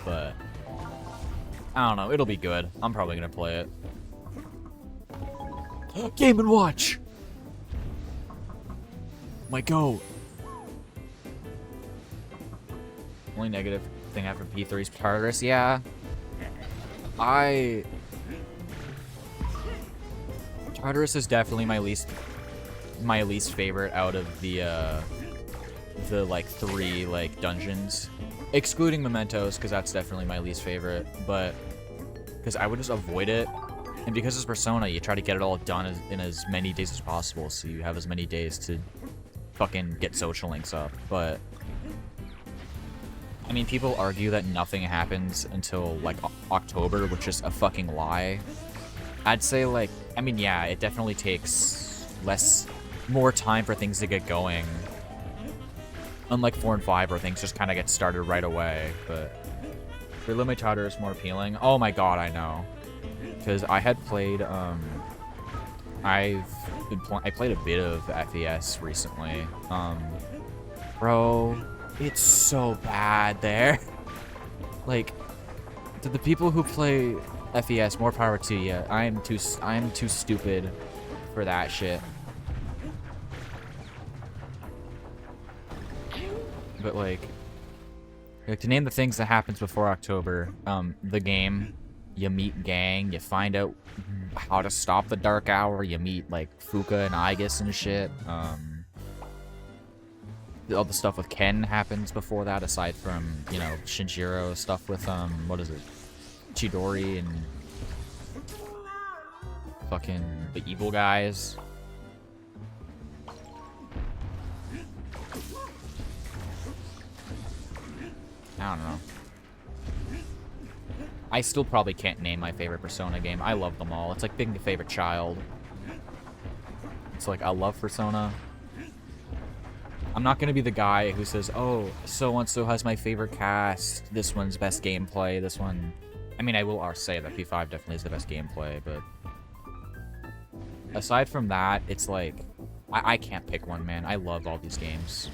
But I don't know. It'll be good. I'm probably gonna play it. Game and Watch. My goat. Only negative thing after P3's Tartarus, yeah. Tartarus is definitely my least favorite out of the like 3 like dungeons, excluding Mementos, because that's definitely my least favorite. But because I would just avoid it, and because it's Persona, you try to get it all done in as many days as possible, so you have as many days to fucking get social links up. But I mean, people argue that nothing happens until, like, October, which is a fucking lie. I'd say, like, I mean, yeah, it definitely takes more time for things to get going. Unlike 4 and 5, where things just kind of get started right away, but Reload Tartarus is more appealing. Oh my god, I know. Because I had played, I played a bit of FES recently. Bro, it's so bad there. Like, to the people who play FES, more power to you. I am too stupid for that shit. But like to name the things that happens before October, the game, you meet Gang, you find out how to stop the Dark Hour, you meet like Fuka and Aigis and shit. All the stuff with Ken happens before that, aside from, you know, Shinjiro stuff with, what is it? Chidori and fucking the evil guys. I don't know. I still probably can't name my favorite Persona game. I love them all. It's like being the favorite child. It's like, I love Persona. I'm not going to be the guy who says, oh, so-and-so has my favorite cast. This one's best gameplay. This one... I mean, I will say that P5 definitely is the best gameplay, but... aside from that, it's like... I can't pick one, man. I love all these games.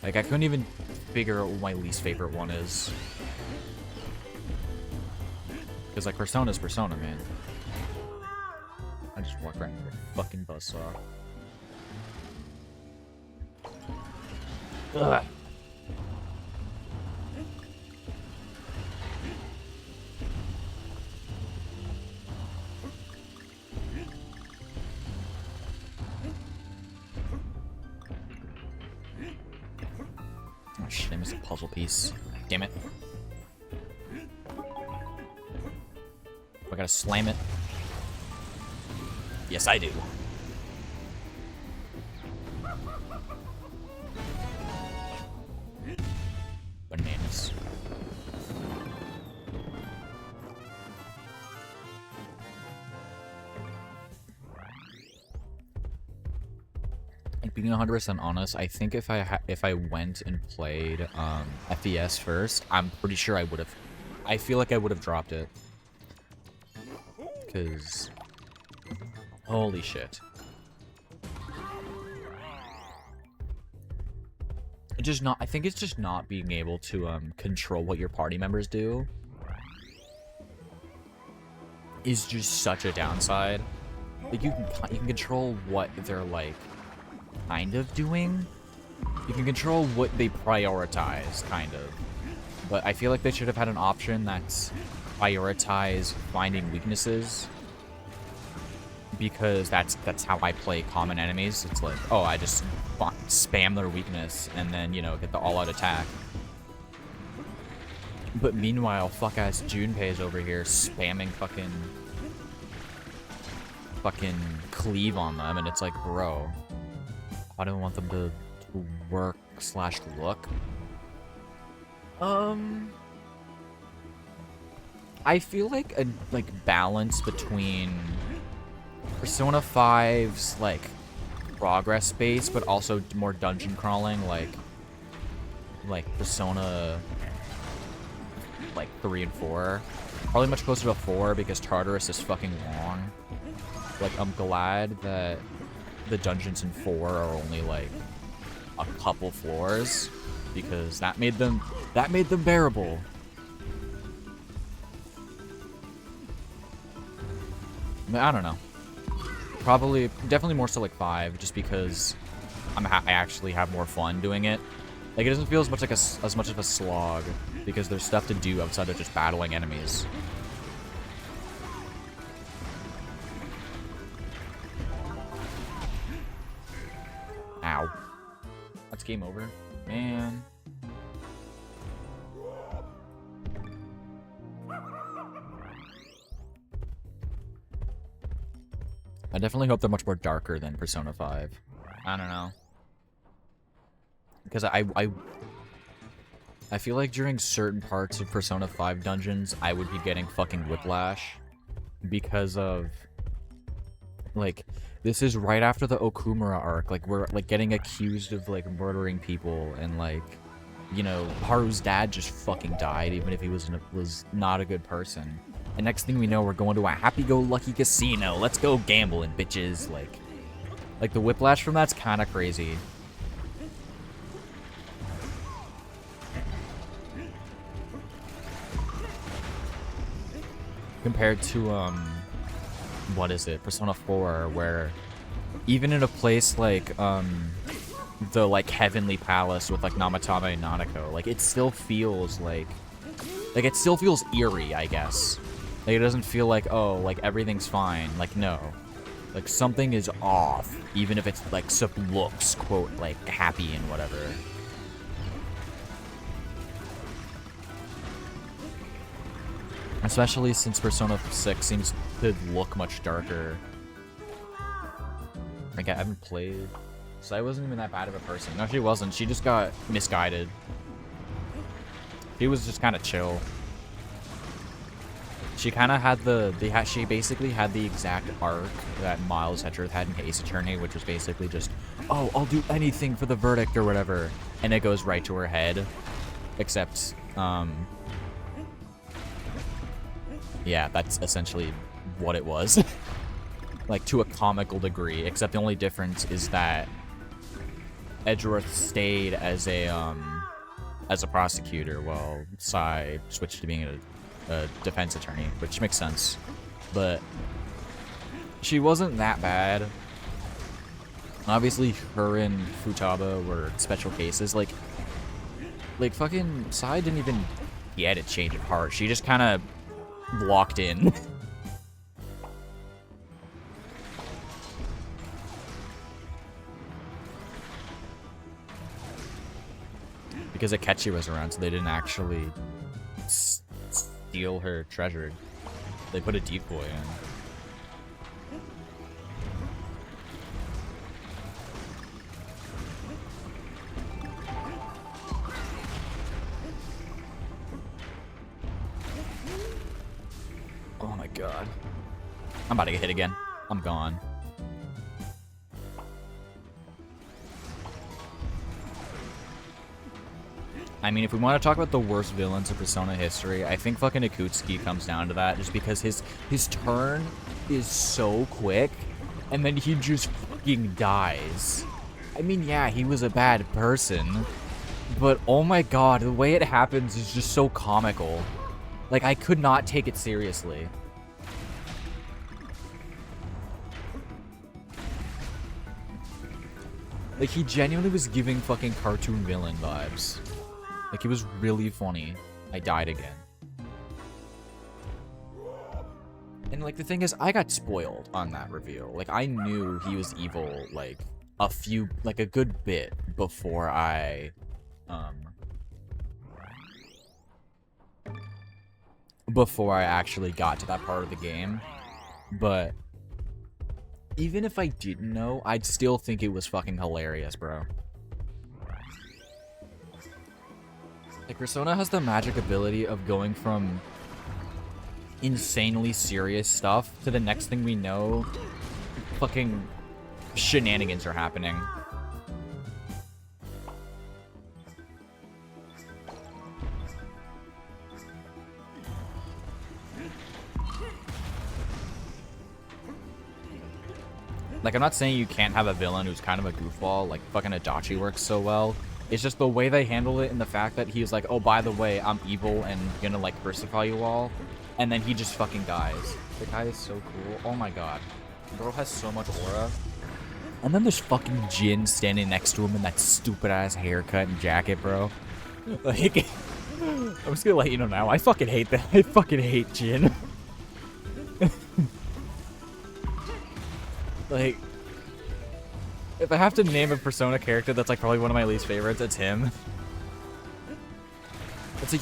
Like, I couldn't even figure out what my least favorite one is. Because, like, Persona's Persona, man. I just walked right into the fucking buzzsaw. Ugh. shit, I missed a puzzle piece. Damn it. I gotta slam it. Yes, I do. Bananas. Being 100% honest, I think if I went and played FES first, I'm pretty sure I would have. I feel like I would have dropped it. Cause holy shit. I think it's just not being able to control what your party members do is just such a downside. Like you can control what they're like kind of doing. You can control what they prioritize, kind of. But I feel like they should have had an option that's prioritize finding weaknesses. Because that's how I play common enemies. It's like, oh, I just spam their weakness and then, you know, get the all-out attack. But meanwhile, fuck-ass Junpei's over here spamming fucking cleave on them, and it's like, bro, I don't want them to work / look. I feel like a balance between Persona 5's like progress base, but also more dungeon crawling, like Persona like 3 and 4. Probably much closer to 4 because Tartarus is fucking long. Like, I'm glad that the dungeons in 4 are only like a couple floors, because that made them bearable. I don't know. Definitely more so like 5, just because I actually have more fun doing it. Like, it doesn't feel as much like as much of a slog, because there's stuff to do outside of just battling enemies. Ow. That's game over. Man. I definitely hope they're much more darker than Persona 5. I don't know. Because I feel like during certain parts of Persona 5 dungeons, I would be getting fucking whiplash. Because of... Like, this is right after the Okumura arc. Like, we're, like, getting accused of, like, murdering people. And, like, you know, Haru's dad just fucking died, even if he was not a good person. And next thing we know, we're going to a happy-go-lucky casino. Let's go gambling, bitches. Like the whiplash from that's kind of crazy. Compared to, what is it? Persona 4, where even in a place like, the, like, Heavenly Palace with, like, Namatame and Nanako, like, it still feels like it still feels eerie, I guess. Like, it doesn't feel like, oh, like, everything's fine. Like, no. Like, something is off, even if it's, like, looks, quote, like, happy and whatever. Especially since Persona 6 seems to look much darker. Like, I haven't played... So I wasn't even that bad of a person. No, she wasn't. She just got misguided. She was just kind of chill. She kind of had she basically had the exact arc that Miles Hedgerth had in Ace Attorney, which was basically just, oh, I'll do anything for the verdict or whatever. And it goes right to her head. Except, yeah, that's essentially what it was. Like, to a comical degree, except the only difference is that Edgeworth stayed as a prosecutor while Sai switched to being a defense attorney, which makes sense. But she wasn't that bad. Obviously, her and Futaba were special cases. Like fucking Sai didn't even get a change of heart. She just kind of locked in. Because Akechi was around, so they didn't actually steal her treasure. They put a decoy in. Oh my god. I'm about to get hit again. I'm gone. I mean, if we want to talk about the worst villains of Persona history, I think fucking Akutsuki comes down to that, just because his turn is so quick, and then he just fucking dies. I mean, yeah, he was a bad person, but oh my god, the way it happens is just so comical. Like, I could not take it seriously. Like, he genuinely was giving fucking cartoon villain vibes. Like, it was really funny. I died again. And, like, the thing is, I got spoiled on that reveal. Like, I knew he was evil, like, a good bit before I, actually got to that part of the game. But even if I didn't know, I'd still think it was fucking hilarious, bro. Like, Persona has the magic ability of going from insanely serious stuff to the next thing we know, fucking shenanigans are happening. Like, I'm not saying you can't have a villain who's kind of a goofball, like fucking Adachi works so well. It's just the way they handle it and the fact that he's like, oh, by the way, I'm evil and gonna, like, crucify you all. And then he just fucking dies. The guy is so cool. Oh my god. Bro has so much aura. And then there's fucking Jin standing next to him in that stupid-ass haircut and jacket, bro. Like, I'm just gonna let you know now. I fucking hate that. I fucking hate Jin. Like, if I have to name a Persona character that's, like, probably one of my least favorites, it's him. It's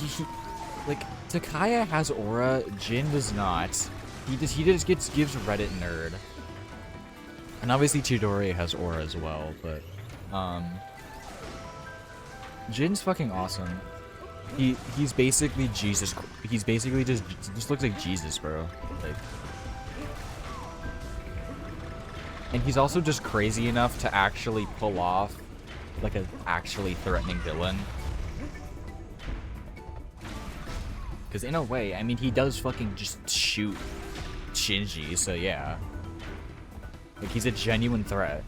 like, Takaya has aura, Jin does not. He just gives Reddit nerd. And obviously Chidori has aura as well, but, Jin's fucking awesome. He's basically Jesus. He's basically just looks like Jesus, bro. Like, and he's also just crazy enough to actually pull off, like, an actually threatening villain. Because in a way, I mean, he does fucking just shoot Shinji, so yeah. Like, he's a genuine threat.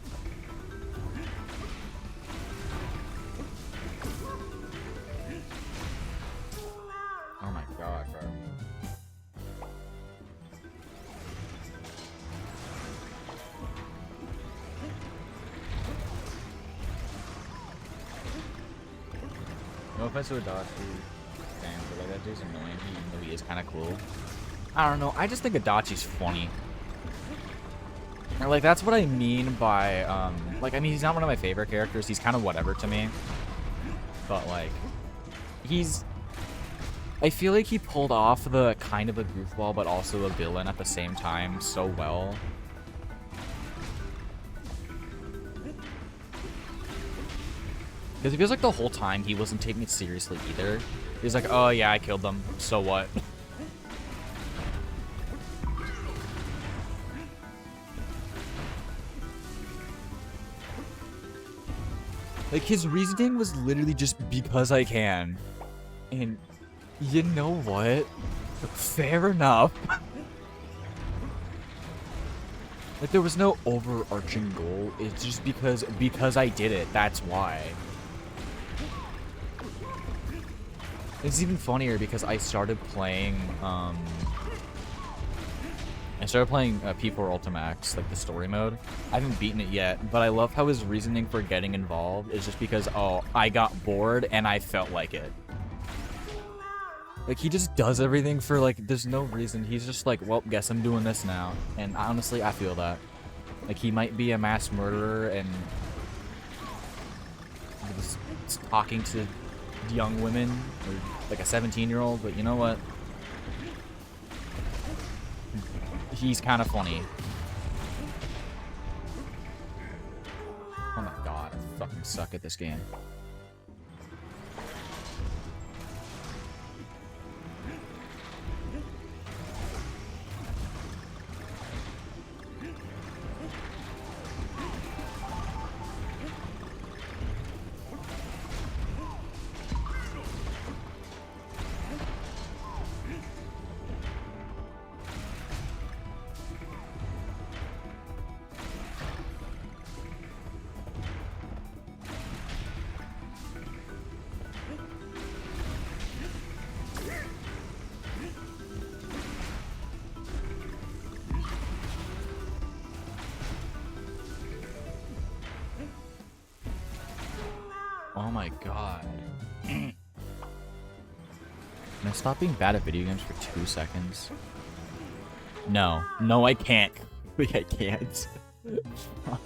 Oh my god, bro. No offense to Adachi fans, but like, that dude's annoying, even though he is kind of cool. I don't know, I just think Adachi's funny. And, like, that's what I mean by, like, I mean, he's not one of my favorite characters, he's kind of whatever to me. But, like, I feel like he pulled off the kind of a goofball, but also a villain at the same time so well. Because it feels like the whole time he wasn't taking it seriously either. He's like, oh yeah, I killed them, so what? Like, his reasoning was literally just because I can. And you know what? Fair enough. Like, there was no overarching goal. It's just because I did it, that's why. It's even funnier because I started playing, P4 Ultimax, like the story mode. I haven't beaten it yet, but I love how his reasoning for getting involved is just because, oh, I got bored and I felt like it. Like, he just does everything for, like, there's no reason. He's just like, well, guess I'm doing this now. And honestly, I feel that. Like, he might be a mass murderer and he's talking to young women, or like a 17-year-old, but you know what? He's kind of funny. Oh my god, I fucking suck at this game. Oh my god. Can I stop being bad at video games for 2 seconds? No. No, I can't. I can't. Fuck.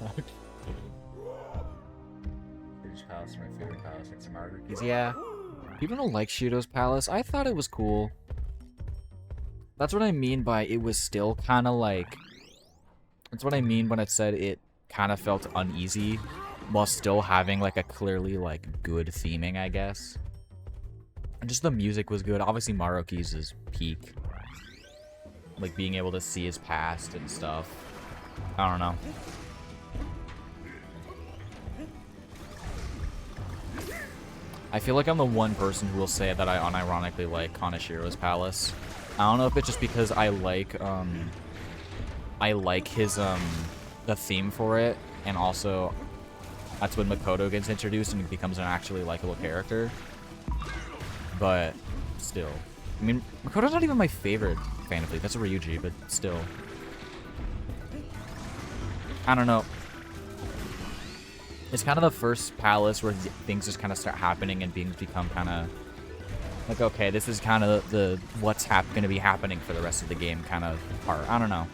Shido's Palace is my favorite palace next to Margaret's. Yeah. People don't like Shido's Palace. I thought it was cool. That's what I mean by it was still kind of like... That's what I mean when it said it kind of felt uneasy while still having like a clearly like good theming, I guess. And just the music was good. Obviously Maruki's is peak. Like being able to see his past and stuff. I don't know. I feel like I'm the one person who will say that I unironically like Kanashiro's Palace. I don't know if it's just because I like his the theme for it, and also that's when Makoto gets introduced and he becomes an actually likable character. But still, I mean, Makoto's not even my favorite fan of League. That's a Ryuji, but still, I don't know. It's kind of the first palace where things just kind of start happening and become kind of like, okay, this is kind of the what's going to be happening for the rest of the game kind of part. I don't know.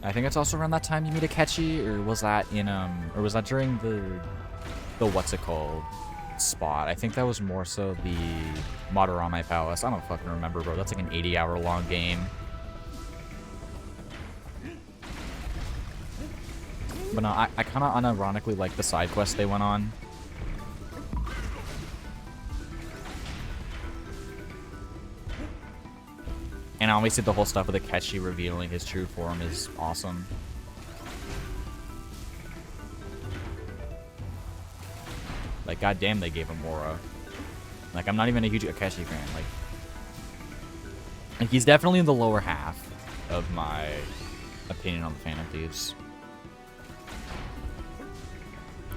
I think it's also around that time you meet Akechi, or was that in or was that during the what's it called spot? I think that was more so the Madarame Palace. I don't fucking remember, bro. That's like an 80-hour long game. But no, I kind of unironically like the side quest they went on. And obviously the whole stuff with Akechi revealing his true form is awesome. Like, goddamn, they gave him Mora. Like, I'm not even a huge Akechi fan. Like, he's definitely in the lower half of my opinion on the Phantom Thieves.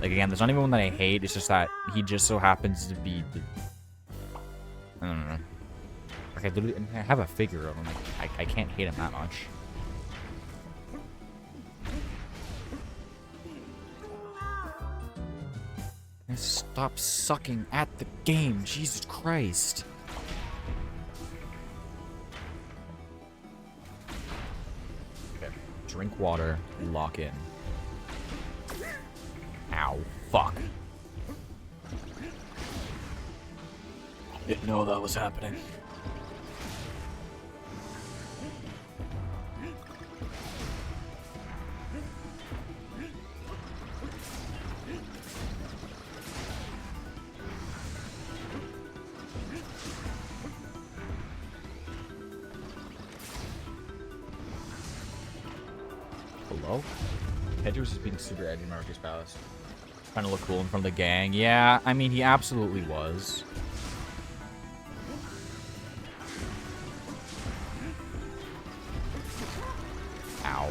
Like, again, there's not even one that I hate. It's just that he just so happens to be the... I don't know. Like, I have a figure of him. Like, I can't hate him that much. Stop sucking at the game. Jesus Christ. Okay. Drink water. Lock in. Ow. Fuck. Didn't know that was happening. Hello? Pedro was just being super edgy in Marcus Palace. Trying to look cool in front of the gang. Yeah, I mean, he absolutely was. Ow.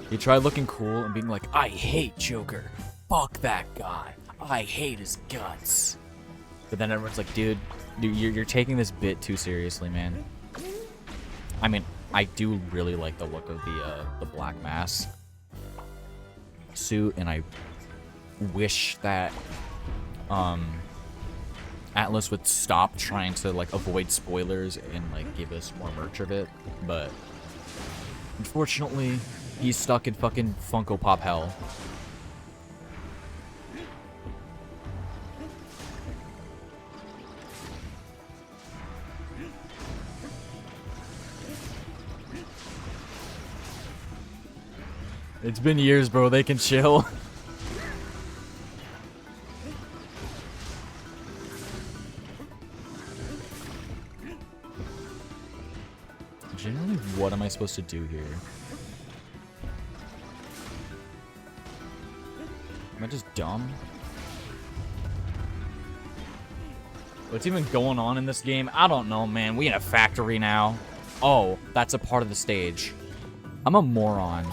He tried looking cool and being like, I hate Joker. Fuck that guy. I hate his guts. But then everyone's like, dude, you're taking this bit too seriously, man. I mean, I do really like the look of the black mask suit, and I wish that Atlas would stop trying to, like, avoid spoilers and, like, give us more merch of it, but unfortunately, he's stuck in fucking Funko Pop hell. It's been years, bro. They can chill. Generally, what am I supposed to do here? Am I just dumb? What's even going on in this game? I don't know, man. We in a factory now. Oh, that's a part of the stage. I'm a moron.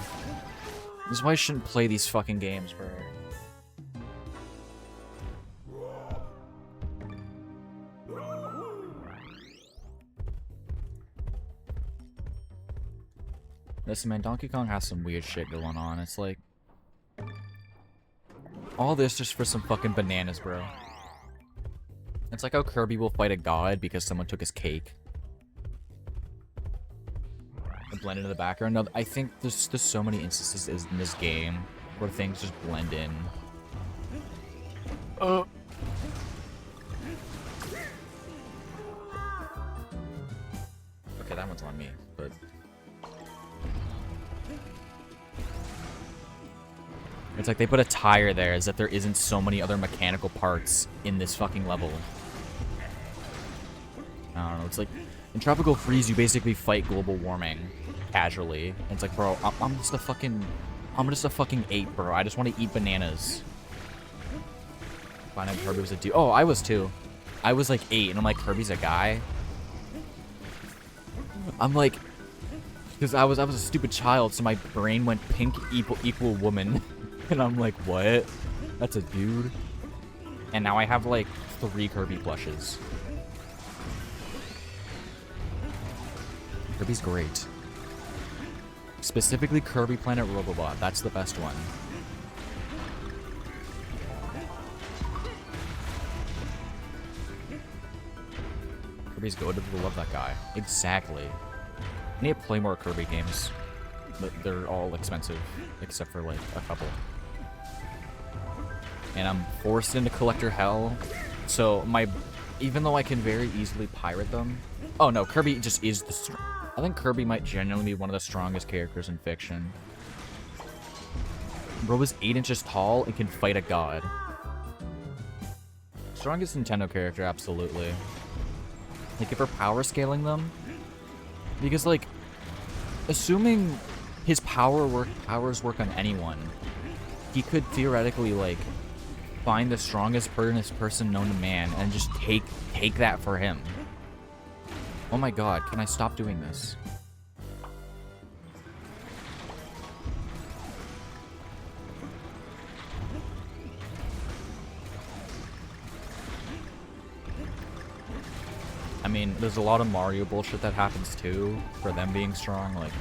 This is why I shouldn't play these fucking games, bro. Listen, man, Donkey Kong has some weird shit going on. It's like... all this just for some fucking bananas, bro. It's like how Kirby will fight a god because someone took his cake. And blend into the background. No, I think there's so many instances in this game where things just blend in. Okay, that one's on me, but... it's like they put a tire there as if there isn't so many other mechanical parts in this fucking level. I don't know, it's like... in Tropical Freeze, you basically fight global warming casually. And it's like, bro, I'm just a fucking ape, bro. I just want to eat bananas. Finding Kirby was a dude. Oh, I was too. I was like 8, and I'm like, Kirby's a guy? I'm like... because I was a stupid child, so my brain went pink equal woman. And I'm like, what? That's a dude? And now I have like 3 Kirby plushes. Kirby's great. Specifically Kirby Planet Robobot. That's the best one. Kirby's good. People love that guy. Exactly. I need to play more Kirby games. But they're all expensive. Except for like a couple. And I'm forced into collector hell. So even though I can very easily pirate them. Oh no, Kirby just is the I think Kirby might genuinely be one of the strongest characters in fiction. Bro is 8 inches tall and can fight a god. Strongest Nintendo character, absolutely. Like, if we're power scaling them, because, like, assuming his powers work on anyone, he could theoretically, like, find the strongest person known to man and just take that for him. Oh my god, can I stop doing this? I mean, there's a lot of Mario bullshit that happens too, for them being strong. Like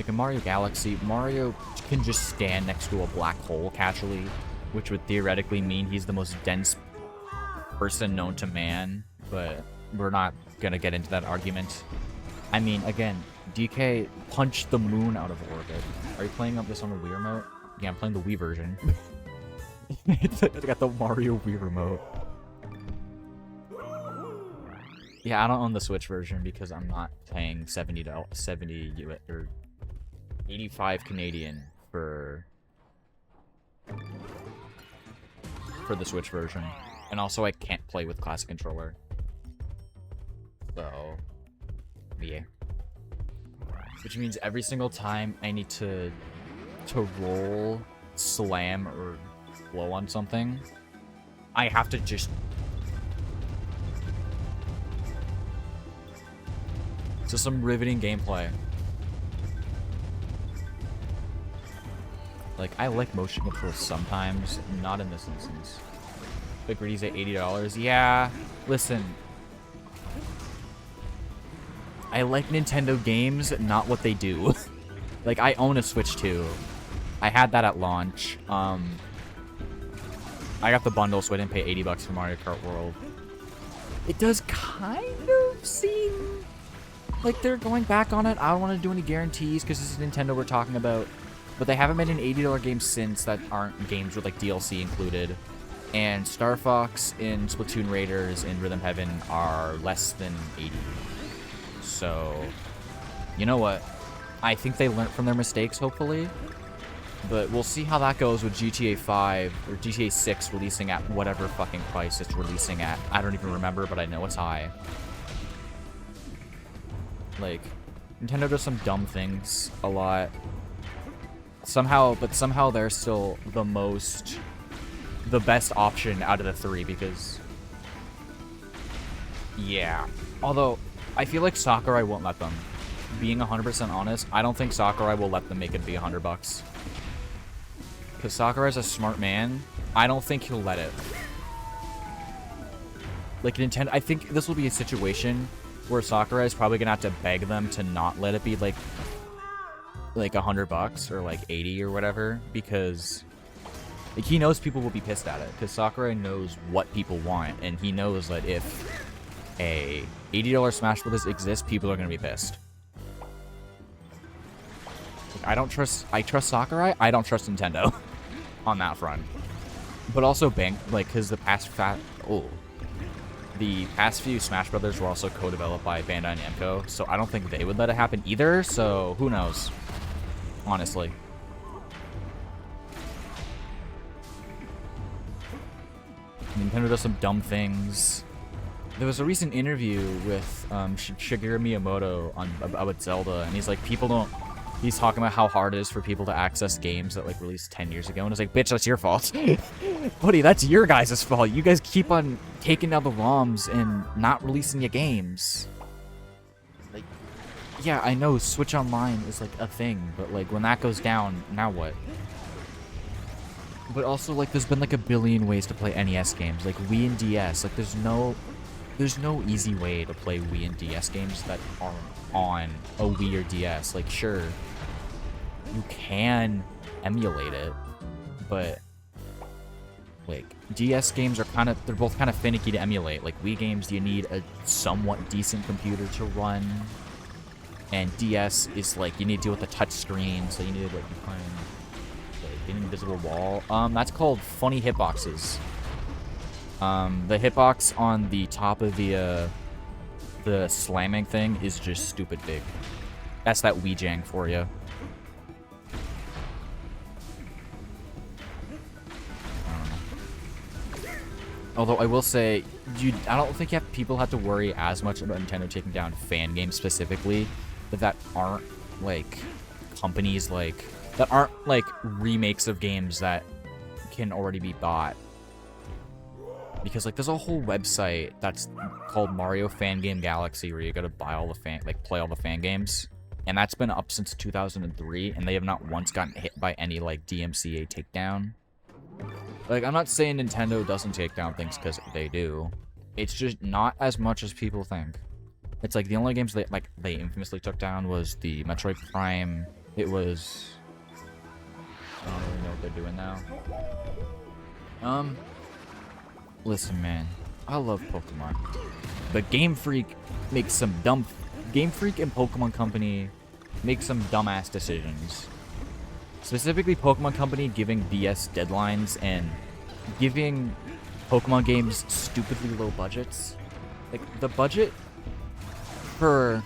in Mario Galaxy, Mario can just stand next to a black hole casually, which would theoretically mean he's the most dense person known to man, but we're not gonna get into that argument. I mean, again, DK punched the moon out of orbit. Are you playing this on the Wii remote? Yeah, I'm playing the Wii version. It's got the Mario Wii remote. Yeah, I don't own the Switch version because I'm not paying 70 US or 85 Canadian for the Switch version. And also I can't play with classic controller. So, yeah. Which means every single time I need to roll, slam, or blow on something, I have to just... So some riveting gameplay. Like, I like motion controls sometimes, not in this instance. Big Greedy's at $80. Yeah, listen. I like Nintendo games, not what they do. Like, I own a Switch too. I had that at launch. I got the bundle, so I didn't pay $80 for Mario Kart World. It does kind of seem like they're going back on it. I don't want to do any guarantees because this is Nintendo we're talking about. But they haven't made an $80 game since that aren't games with like DLC included. And Star Fox and Splatoon Raiders and Rhythm Heaven are less than 80. So, you know what? I think they learned from their mistakes, hopefully. But we'll see how that goes with GTA 5 or GTA 6 releasing at whatever fucking price it's releasing at. I don't even remember, but I know it's high. Like, Nintendo does some dumb things a lot. Somehow they're still the best option out of the three because, yeah. Although, I feel like Sakurai won't let them. Being 100% honest, I don't think Sakurai will let them make it be $100. Because Sakurai's a smart man. I don't think he'll let it. Like, Nintendo, I think this will be a situation where Sakurai's probably gonna have to beg them to not let it be, like $100 or, like, 80 or whatever. Because, like, he knows people will be pissed at it. Because Sakurai knows what people want. And he knows that if a $80 Smash Bros. Exists, people are gonna be pissed. I trust Sakurai. I don't trust Nintendo on that front. But also because the past few Smash Brothers were also co-developed by Bandai Namco, so I don't think they would let it happen either. So who knows? Honestly. Nintendo does some dumb things. There was a recent interview with Shigeru Miyamoto about Zelda, and he's like, he's talking about how hard it is for people to access games that, like, released 10 years ago. And it's like, bitch, that's your fault. Buddy, that's your guys' fault. You guys keep on taking down the ROMs and not releasing your games. Like, yeah, I know Switch Online is, like, a thing. But, like, when that goes down, now what? But also, like, there's been, like, a billion ways to play NES games. Like, Wii and DS. Like, there's no easy way to play Wii and DS games that aren't on a Wii or DS. Like, sure, you can emulate it, but, like, DS games are they're both kind of finicky to emulate. Like, Wii games, you need a somewhat decent computer to run, and DS is, like, you need to deal with a touch screen, so you need to, like, behind, like, an invisible wall. That's called funny hitboxes. The hitbox on the top of the slamming thing is just stupid big. That's that Wii-jang for you. Although I will say, I don't think people have to worry as much about Nintendo taking down fan games specifically, that aren't, like, companies, like, that aren't, like, remakes of games that can already be bought. Because, like, there's a whole website that's called Mario Fan Game Galaxy where you gotta buy all the play all the fan games. And that's been up since 2003, and they have not once gotten hit by any, like, DMCA takedown. Like, I'm not saying Nintendo doesn't take down things, because they do. It's just not as much as people think. It's like the only games they infamously took down was the Metroid Prime. It was... I don't really know what they're doing now. Listen, man, I love Pokemon, but Game Freak makes some Game Freak and Pokemon Company make some dumbass decisions. Specifically, Pokemon Company giving BS deadlines and giving Pokemon games stupidly low budgets. Like, the budget for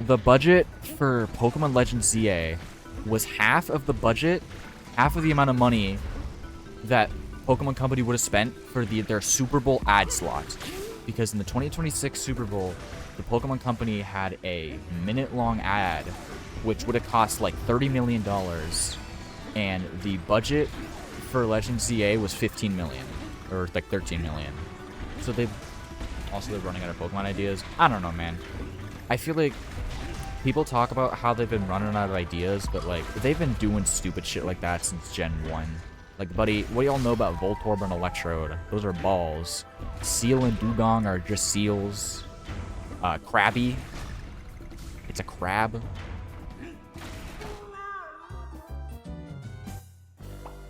Pokemon Legends ZA was half of the amount of money that Pokemon Company would have spent for their Super Bowl ad slot. Because in the 2026 Super Bowl, the Pokemon Company had a minute-long ad, which would have cost like $30 million. And the budget for Legends ZA was $15 million. Or like $13 million. So they're running out of Pokemon ideas. I don't know, man. I feel like people talk about how they've been running out of ideas, but, like, they've been doing stupid shit like that since Gen 1. Like, buddy, what do y'all know about Voltorb and Electrode? Those are balls. Seal and Dugong are just seals. Krabby. It's a crab.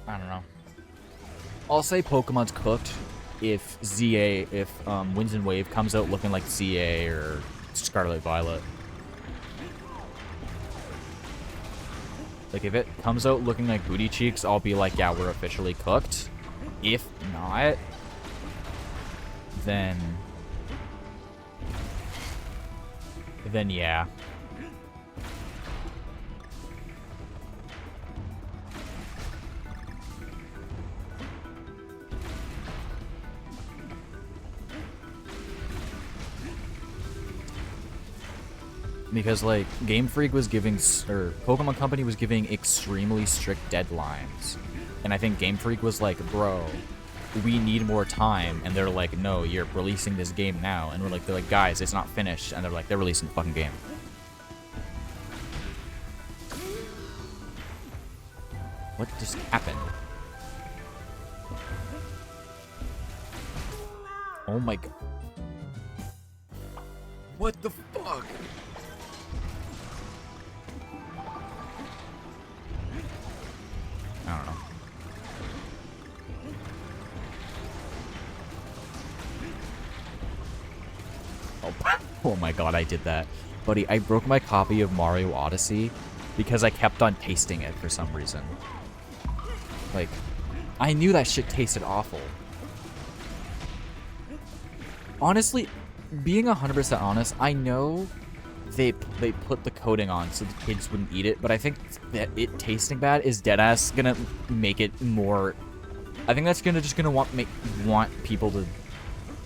I don't know. I'll say Pokemon's cooked. if Winds and Wave comes out looking like ZA or Scarlet Violet. Like, if it comes out looking like Booty Cheeks, I'll be like, yeah, we're officially cooked. If not, then yeah. Because, like, Game Freak was giving, or Pokemon Company was giving extremely strict deadlines. And I think Game Freak was like, bro, we need more time. And they're like, no, you're releasing this game now. And they're like, guys, it's not finished. And they're like, they're releasing the fucking game. What just happened? Oh my god. What the fuck? I don't know. Oh my god, I did that. Buddy, I broke my copy of Mario Odyssey because I kept on tasting it for some reason. Like, I knew that shit tasted awful. Honestly, being 100% honest, I know they put the coating on so the kids wouldn't eat it, but I think that it tasting bad is deadass gonna make it more. I think that's gonna want people to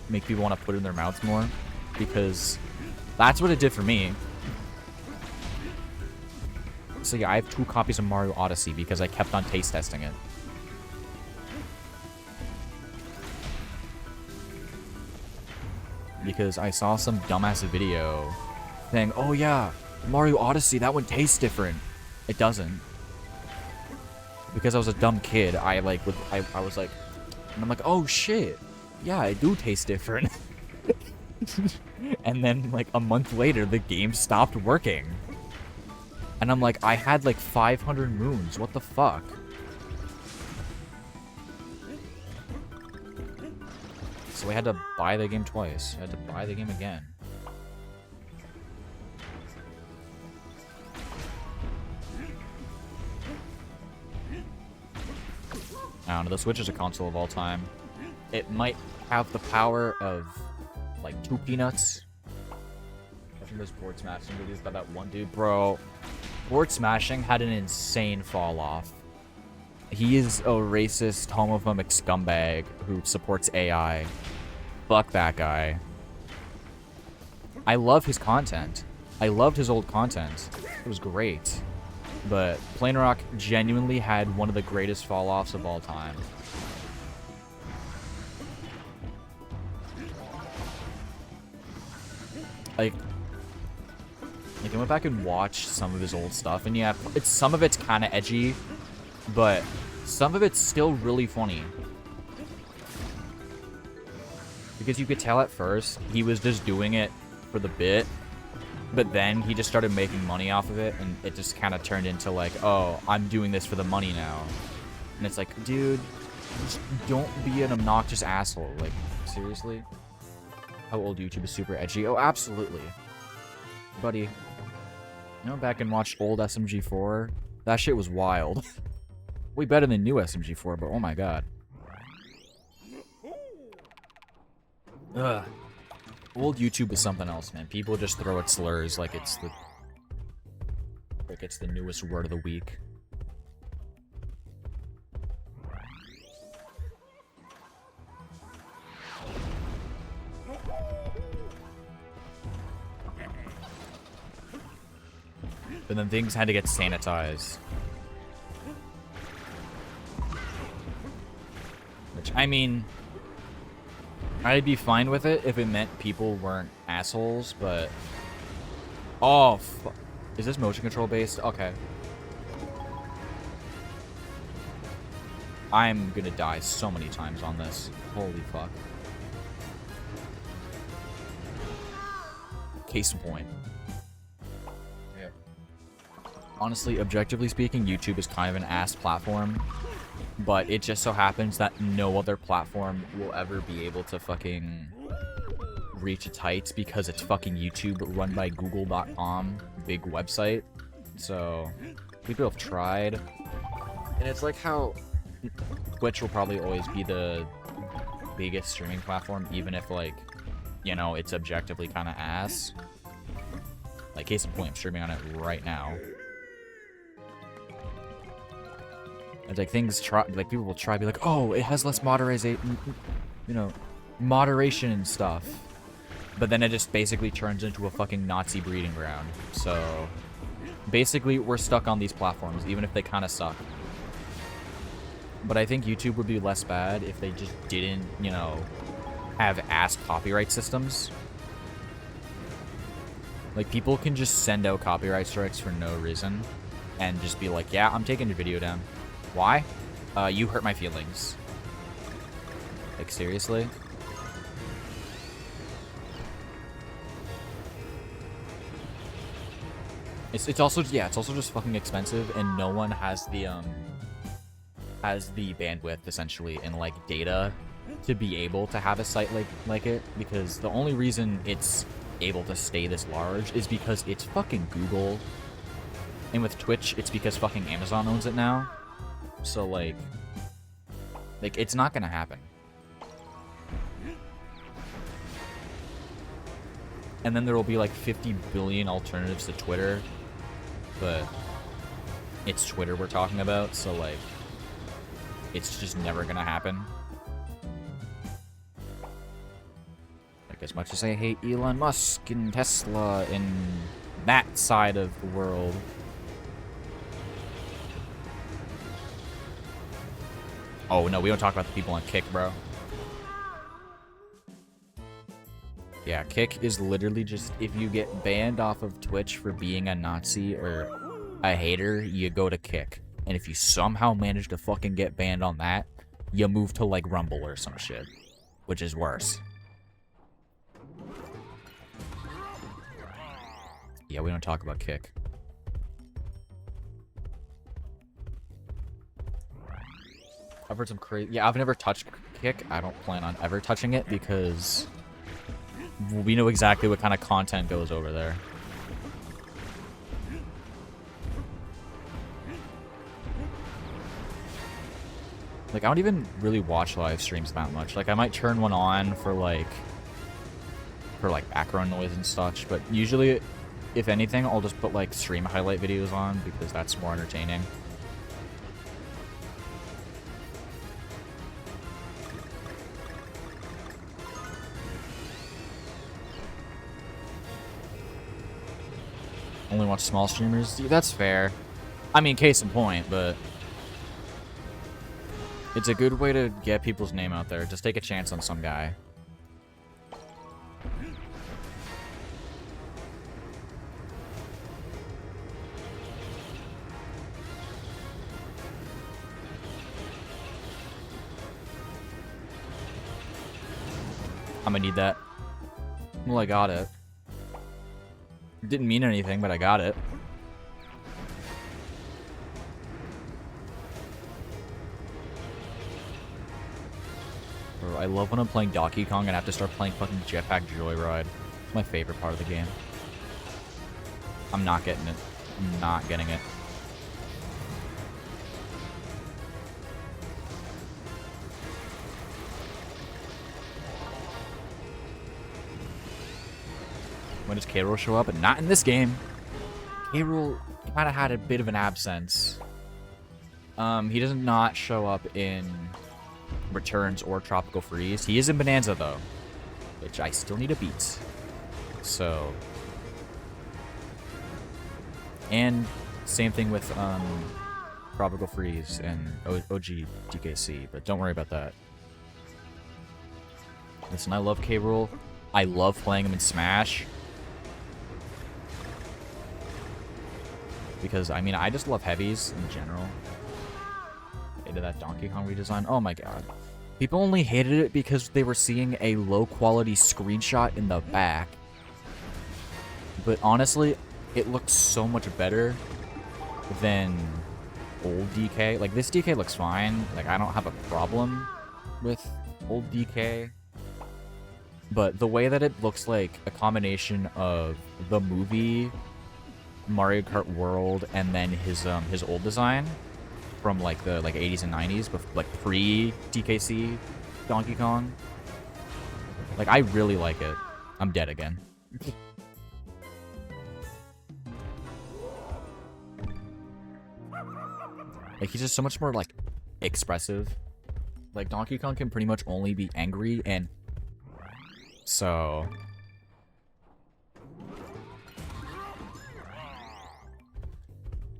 make people want to put it in their mouths more, because that's what it did for me. So yeah, I have 2 copies of Mario Odyssey because I kept on taste testing it. Because I saw some dumbass video saying, oh yeah, Mario Odyssey, that one tastes different. It doesn't. Because I was a dumb kid, I was like, and I'm like, oh shit, yeah, it do taste different. And then like a month later, the game stopped working. And I'm like, I had like 500 moons, what the fuck? So I had to buy the game twice. I had to buy the game again. I don't know, the Switch is a console of all time. It might have the power of, like, 2 peanuts. Watching those board smashing videos about that one dude. Bro, board smashing had an insane fall off. He is a racist, homophobic scumbag who supports AI. Fuck that guy. I love his content. I loved his old content. It was great. But Plain Rock genuinely had one of the greatest fall-offs of all time. Like, I went back and watched some of his old stuff, and yeah, some of it's kind of edgy, but some of it's still really funny. Because you could tell at first, he was just doing it for the bit, but then he just started making money off of it, and it just kind of turned into like, oh, I'm doing this for the money now. And it's like, dude, just don't be an obnoxious asshole. Like, seriously? How old YouTube is super edgy? Oh, absolutely. Buddy, you went back and watched old SMG4? That shit was wild. Way better than new SMG4, but oh my god. Ugh. Old YouTube is something else, man. People just throw out slurs like it's the newest word of the week. But then things had to get sanitized. Which, I mean, I'd be fine with it if it meant people weren't assholes, but... Oh, is this motion control based? Okay. I'm gonna die so many times on this. Holy fuck. Case in point. Yeah. Honestly, objectively speaking, YouTube is kind of an ass platform. But it just so happens that no other platform will ever be able to fucking reach its heights because it's fucking YouTube run by Google.com, big website. So people have tried. And it's like how Twitch will probably always be the biggest streaming platform, even if, like, you know, it's objectively kind of ass. Like, case in point, I'm streaming on it right now. It's like things try, like people will try to be like, oh, it has less moderation, you know, moderation and stuff. But then it just basically turns into a fucking Nazi breeding ground. So basically, we're stuck on these platforms, even if they kind of suck. But I think YouTube would be less bad if they just didn't, you know, have ass copyright systems. Like, people can just send out copyright strikes for no reason and just be like, yeah, I'm taking your video down. Why? You hurt my feelings. Like, seriously? It's also, yeah, it's also just fucking expensive, and no one has the bandwidth, essentially, and, like, data to be able to have a site like it, because the only reason it's able to stay this large is because it's fucking Google, and with Twitch, it's because fucking Amazon owns it now. So, like, it's not gonna happen. And then there will be, like, 50 billion alternatives to Twitter, but it's Twitter we're talking about, so, like, it's just never gonna happen. Like, as much as I hate Elon Musk and Tesla and that side of the world, oh, no, we don't talk about the people on Kick, bro. Yeah, Kick is literally just, if you get banned off of Twitch for being a Nazi or a hater, you go to Kick. And if you somehow manage to fucking get banned on that, you move to, like, Rumble or some shit. Which is worse. Yeah, we don't talk about Kick. I've heard some crazy... Yeah, I've never touched Kick. I don't plan on ever touching it because we know exactly what kind of content goes over there. Like, I don't even really watch live streams that much. Like, I might turn one on for background noise and such, but usually, if anything, I'll just put, like, stream highlight videos on because that's more entertaining. Only watch small streamers? Yeah, that's fair. I mean, case in point, but it's a good way to get people's name out there. Just take a chance on some guy. I'm gonna need that. Well, I got it. Didn't mean anything, but I got it. Bro, I love when I'm playing Donkey Kong and I have to start playing fucking Jetpack Joyride. It's my favorite part of the game. I'm not getting it. I'm not getting it. When does K-Rool show up? But not in this game. K-Rool kind of had a bit of an absence. He does not show up in Returns or Tropical Freeze. He is in Bonanza, though, which I still need to beat. So, and same thing with Tropical Freeze and OG DKC, but don't worry about that. Listen, I love K-Rool. I love playing him in Smash. Because, I mean, I just love heavies in general. Hated that Donkey Kong redesign. Oh my god. People only hated it because they were seeing a low-quality screenshot in the back. But honestly, it looks so much better than old DK. Like, this DK looks fine. Like, I don't have a problem with old DK. But the way that it looks like a combination of the movie, Mario Kart World, and then his old design from like the 80s and 90s, but like pre-DKC Donkey Kong. Like, I really like it. I'm dead again. Like, he's just so much more, like, expressive. Like, Donkey Kong can pretty much only be angry, and so...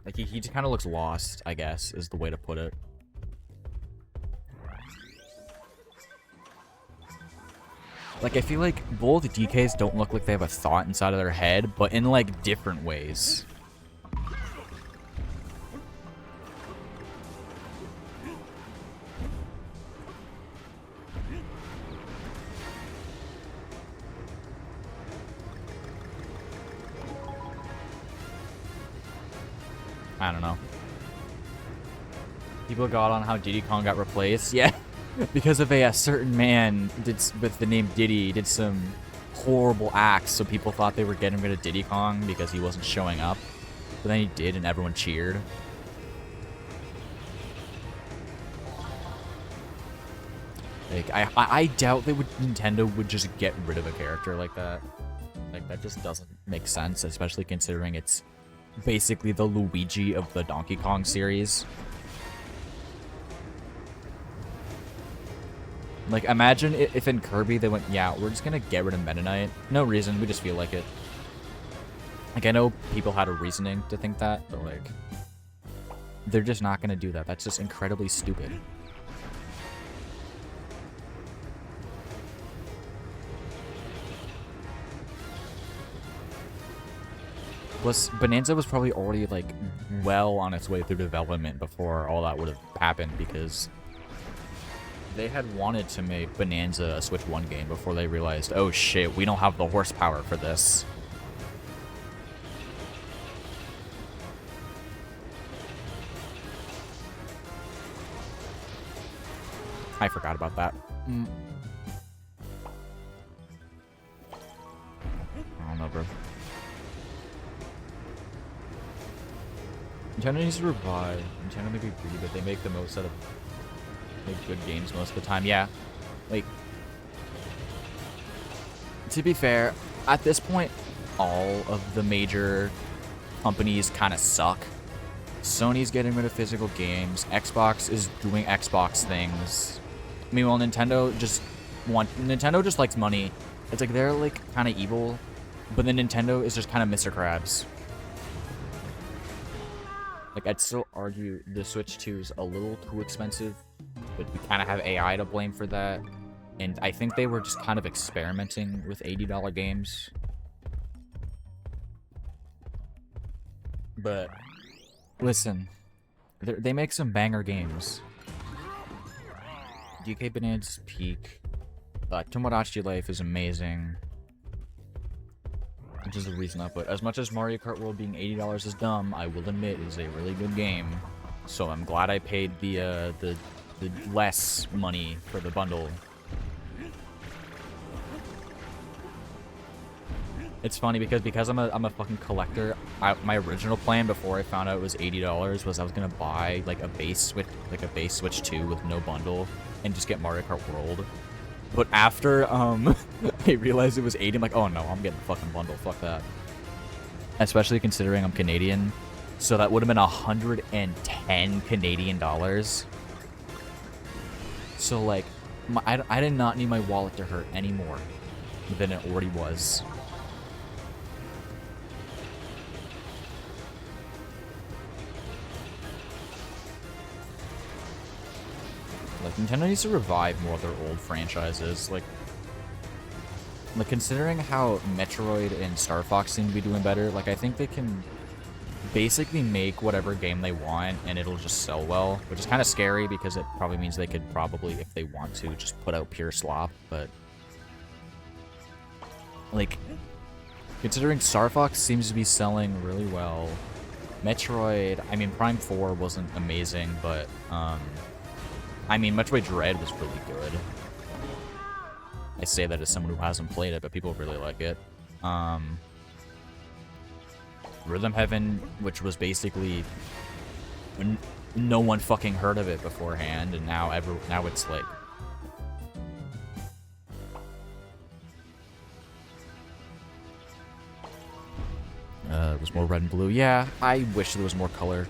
Like, he just kind of looks lost, I guess, is the way to put it. Like, I feel like both DKs don't look like they have a thought inside of their head, but in, like, different ways. I don't know. People got on how Diddy Kong got replaced. Yeah, because of a certain man with the name Diddy did some horrible acts, so people thought they were getting rid of Diddy Kong because he wasn't showing up. But then he did, and everyone cheered. Like, I doubt Nintendo would just get rid of a character like that. Like, that just doesn't make sense, especially considering it's basically the Luigi of the Donkey Kong series. Like, imagine if in Kirby they went, yeah, we're just gonna get rid of Meta Knight. No reason, we just feel like it. Like, I know people had a reasoning to think that, but, like, they're just not gonna do that. That's just incredibly stupid. Plus, Bonanza was probably already, like, well on its way through development before all that would have happened, because they had wanted to make Bonanza a Switch 1 game before they realized, oh shit, we don't have the horsepower for this. I forgot about that. I don't know, bro. Nintendo needs to revive. Nintendo may be greedy, but they make the most out of good games most of the time. Yeah, like, to be fair, at this point, all of the major companies kind of suck. Sony's getting rid of physical games. Xbox is doing Xbox things. Meanwhile, Nintendo just likes money. It's like they're like kind of evil, but then Nintendo is just kind of Mr. Krabs. Like, I'd still argue the Switch 2 is a little too expensive, but we kind of have AI to blame for that. And I think they were just kind of experimenting with $80 games. But, listen, they make some banger games. DK Bonanza's peak. Tomodachi Life is amazing. Which is the reason I put. As much as Mario Kart World being $80 is dumb, I will admit it is a really good game. So I'm glad I paid the less money for the bundle. It's funny because I'm a fucking collector. My original plan before I found out it was $80 was I was gonna buy like a base Switch 2 with no bundle and just get Mario Kart World. But after I realized it was $80, I'm like, oh no, I'm getting the fucking bundle. Fuck that. Especially considering I'm Canadian, so that would have been 110 Canadian dollars. So like, I did not need my wallet to hurt any more than it already was. Like, Nintendo needs to revive more of their old franchises. Like considering how Metroid and Star Fox seem to be doing better, like, I think they can basically make whatever game they want and it'll just sell well, which is kind of scary because it probably means they could probably, if they want to, just put out pure slop. But like, considering Star Fox seems to be selling really well Metroid, I mean, Prime 4 wasn't amazing, but, I mean, Metroid Dread was really good. I say that as someone who hasn't played it, but people really like it. Rhythm Heaven, which was basically no one fucking heard of it beforehand, and now it's like it was more red and blue. Yeah, I wish there was more color.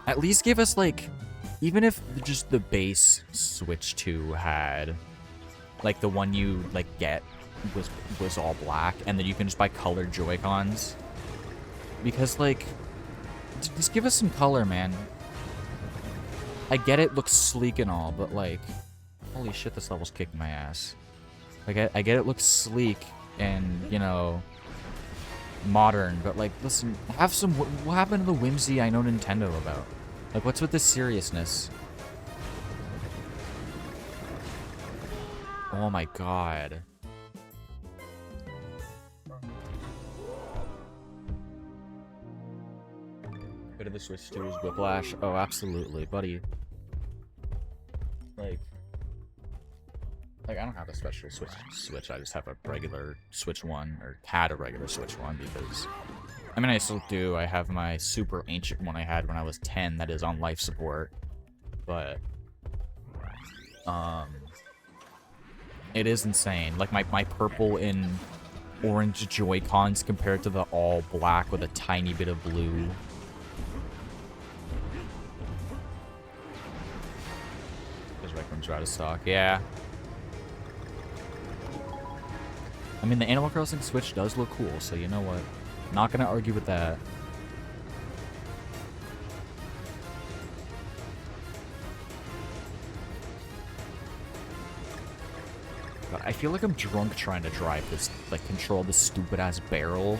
At least give us like, even if just the base Switch 2 had like the one you like get was all black, and then you can just buy colored Joy-Cons. Because like, just give us some color, man. I get it looks sleek and all, but like, holy shit, this level's kicking my ass. Like, I get it looks sleek and, you know, modern, but like, listen, have some, what happened to the whimsy I know Nintendo about? Like, what's with this seriousness? Oh my god. Bit of the Switch 2 is Whiplash. Oh, absolutely, buddy. Like, I don't have a special Switch. I just have a regular Switch 1, or had a regular Switch 1, because... I mean, I still do. I have my super ancient one I had when I was 10 that is on life support. But... it is insane. Like, my purple and orange Joy-Cons compared to the all black with a tiny bit of blue. Because Rec Rooms are out of stock. Yeah. I mean, the Animal Crossing Switch does look cool, so you know what? Not gonna argue with that. God, I feel like I'm drunk trying to drive this, like, control this stupid-ass barrel.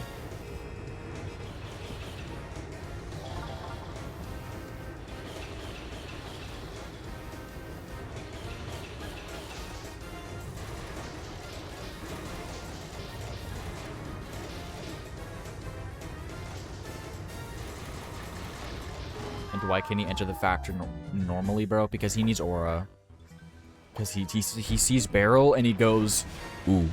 Why can't he enter the factory normally, bro? Because he needs aura. Because he sees barrel and he goes, ooh.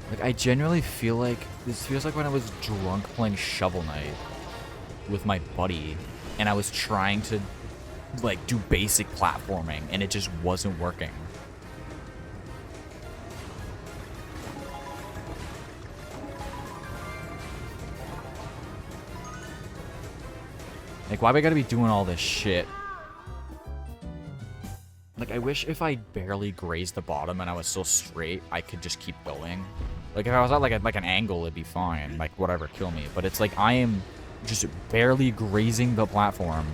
Like, I genuinely feel like this feels like when I was drunk playing Shovel Knight with my buddy, and I was trying to, like, do basic platforming, and it just wasn't working. Like, why we gotta be doing all this shit? Like, I wish if I barely grazed the bottom and I was still straight, I could just keep going. Like, if I was at, like an angle, it'd be fine. Like, whatever, kill me. But it's like, I am just barely grazing the platform.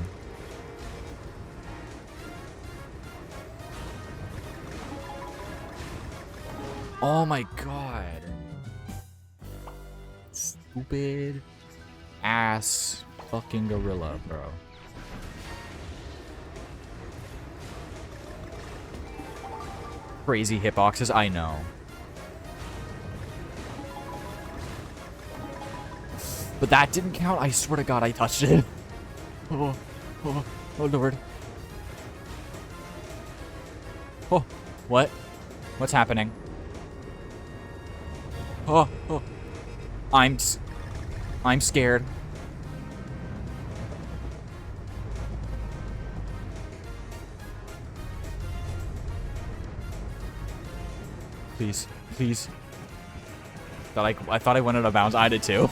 Oh my god. Stupid ass fucking gorilla, bro. Crazy hitboxes, I know. But that didn't count. I swear to God, I touched it. Oh, oh, oh, Lord. Oh, what? What's happening? Oh, oh. I'm scared. Please, please. I thought I went out of bounds. I did too.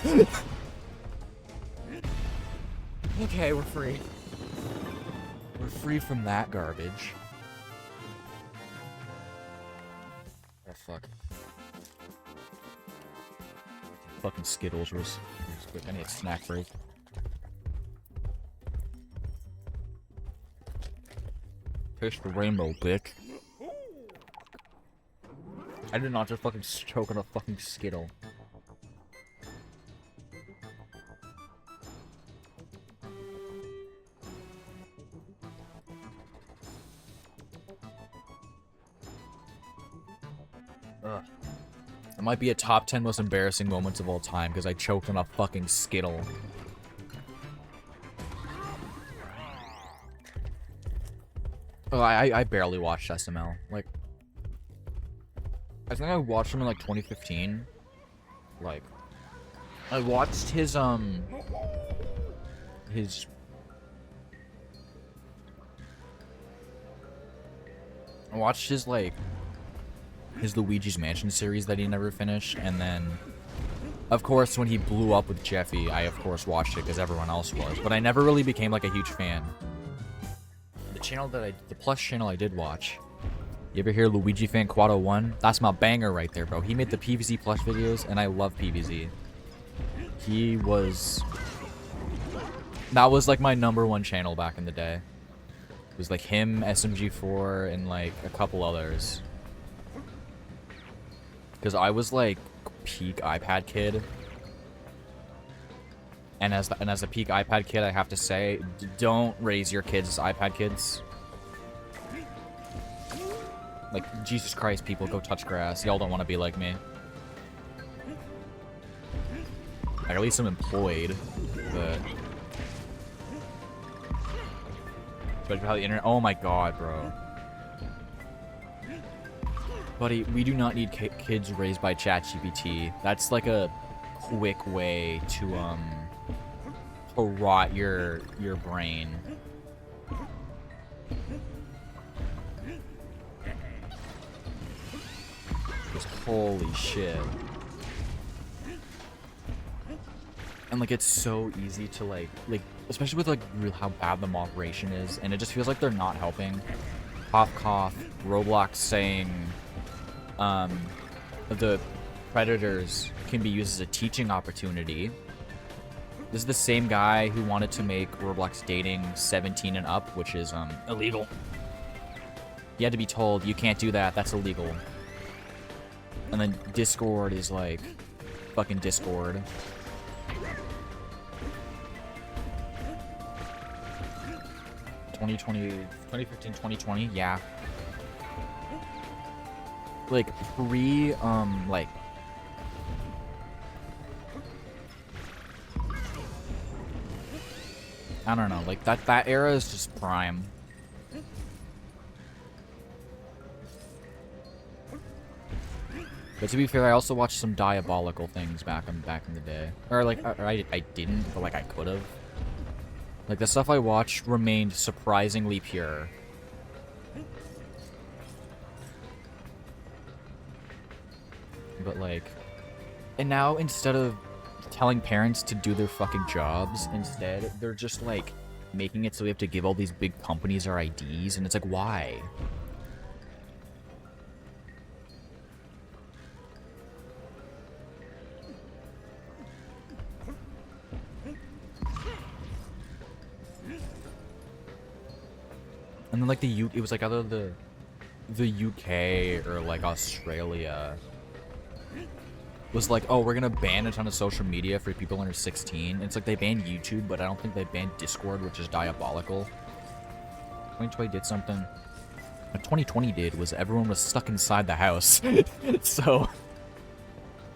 Okay, we're free. We're free from that garbage. Oh, fuck. Fucking Skittles was quick. I need a snack break. Taste the rainbow, bitch. I did not just fucking choke on a fucking Skittle. It might be a top 10 most embarrassing moments of all time because I choked on a fucking Skittle. Oh, I barely watched SML. Like, I think I watched him in like 2015. Like, I watched his I watched his like his Luigi's Mansion series that he never finished, and then of course when he blew up with Jeffy, I of course watched it because everyone else was, but I never really became like a huge fan. The Plus channel I did watch. You ever hear Luigi Fan Quado 1? That's my banger right there, bro. He made the PVZ Plus videos, and I love PVZ. That was like my #1 channel back in the day. It was like him, SMG4, and like a couple others. Because I was like peak iPad kid. And as a peak iPad kid, I have to say, don't raise your kids as iPad kids. Like, Jesus Christ, people, go touch grass. Y'all don't want to be like me. Like, at least I'm employed, but how the internet. Oh my god, bro. Buddy, we do not need kids raised by ChatGPT. That's like a quick way to rot your brain. Just holy shit. And like it's so easy to like especially with like how bad the moderation is, and it just feels like they're not helping. Cough cough. Roblox saying the predators can be used as a teaching opportunity. This is the same guy who wanted to make Roblox dating 17 and up, which is illegal. He had to be told, you can't do that, that's illegal. And then Discord is like fucking Discord. 2015, 2020, yeah. Like like I don't know, like that era is just prime. But to be fair, I also watched some diabolical things back in the day. Or like I didn't, but like I could have. Like the stuff I watched remained surprisingly pure. But like, and now instead of telling parents to do their fucking jobs, instead they're just like making it so we have to give all these big companies our IDs, and it's like, why? And then like it was like either the UK or like Australia was like, oh, we're gonna ban a ton of social media for people under 16. It's like they banned YouTube, but I don't think they banned Discord, which is diabolical. 2020 did something. What 2020 did was everyone was stuck inside the house. So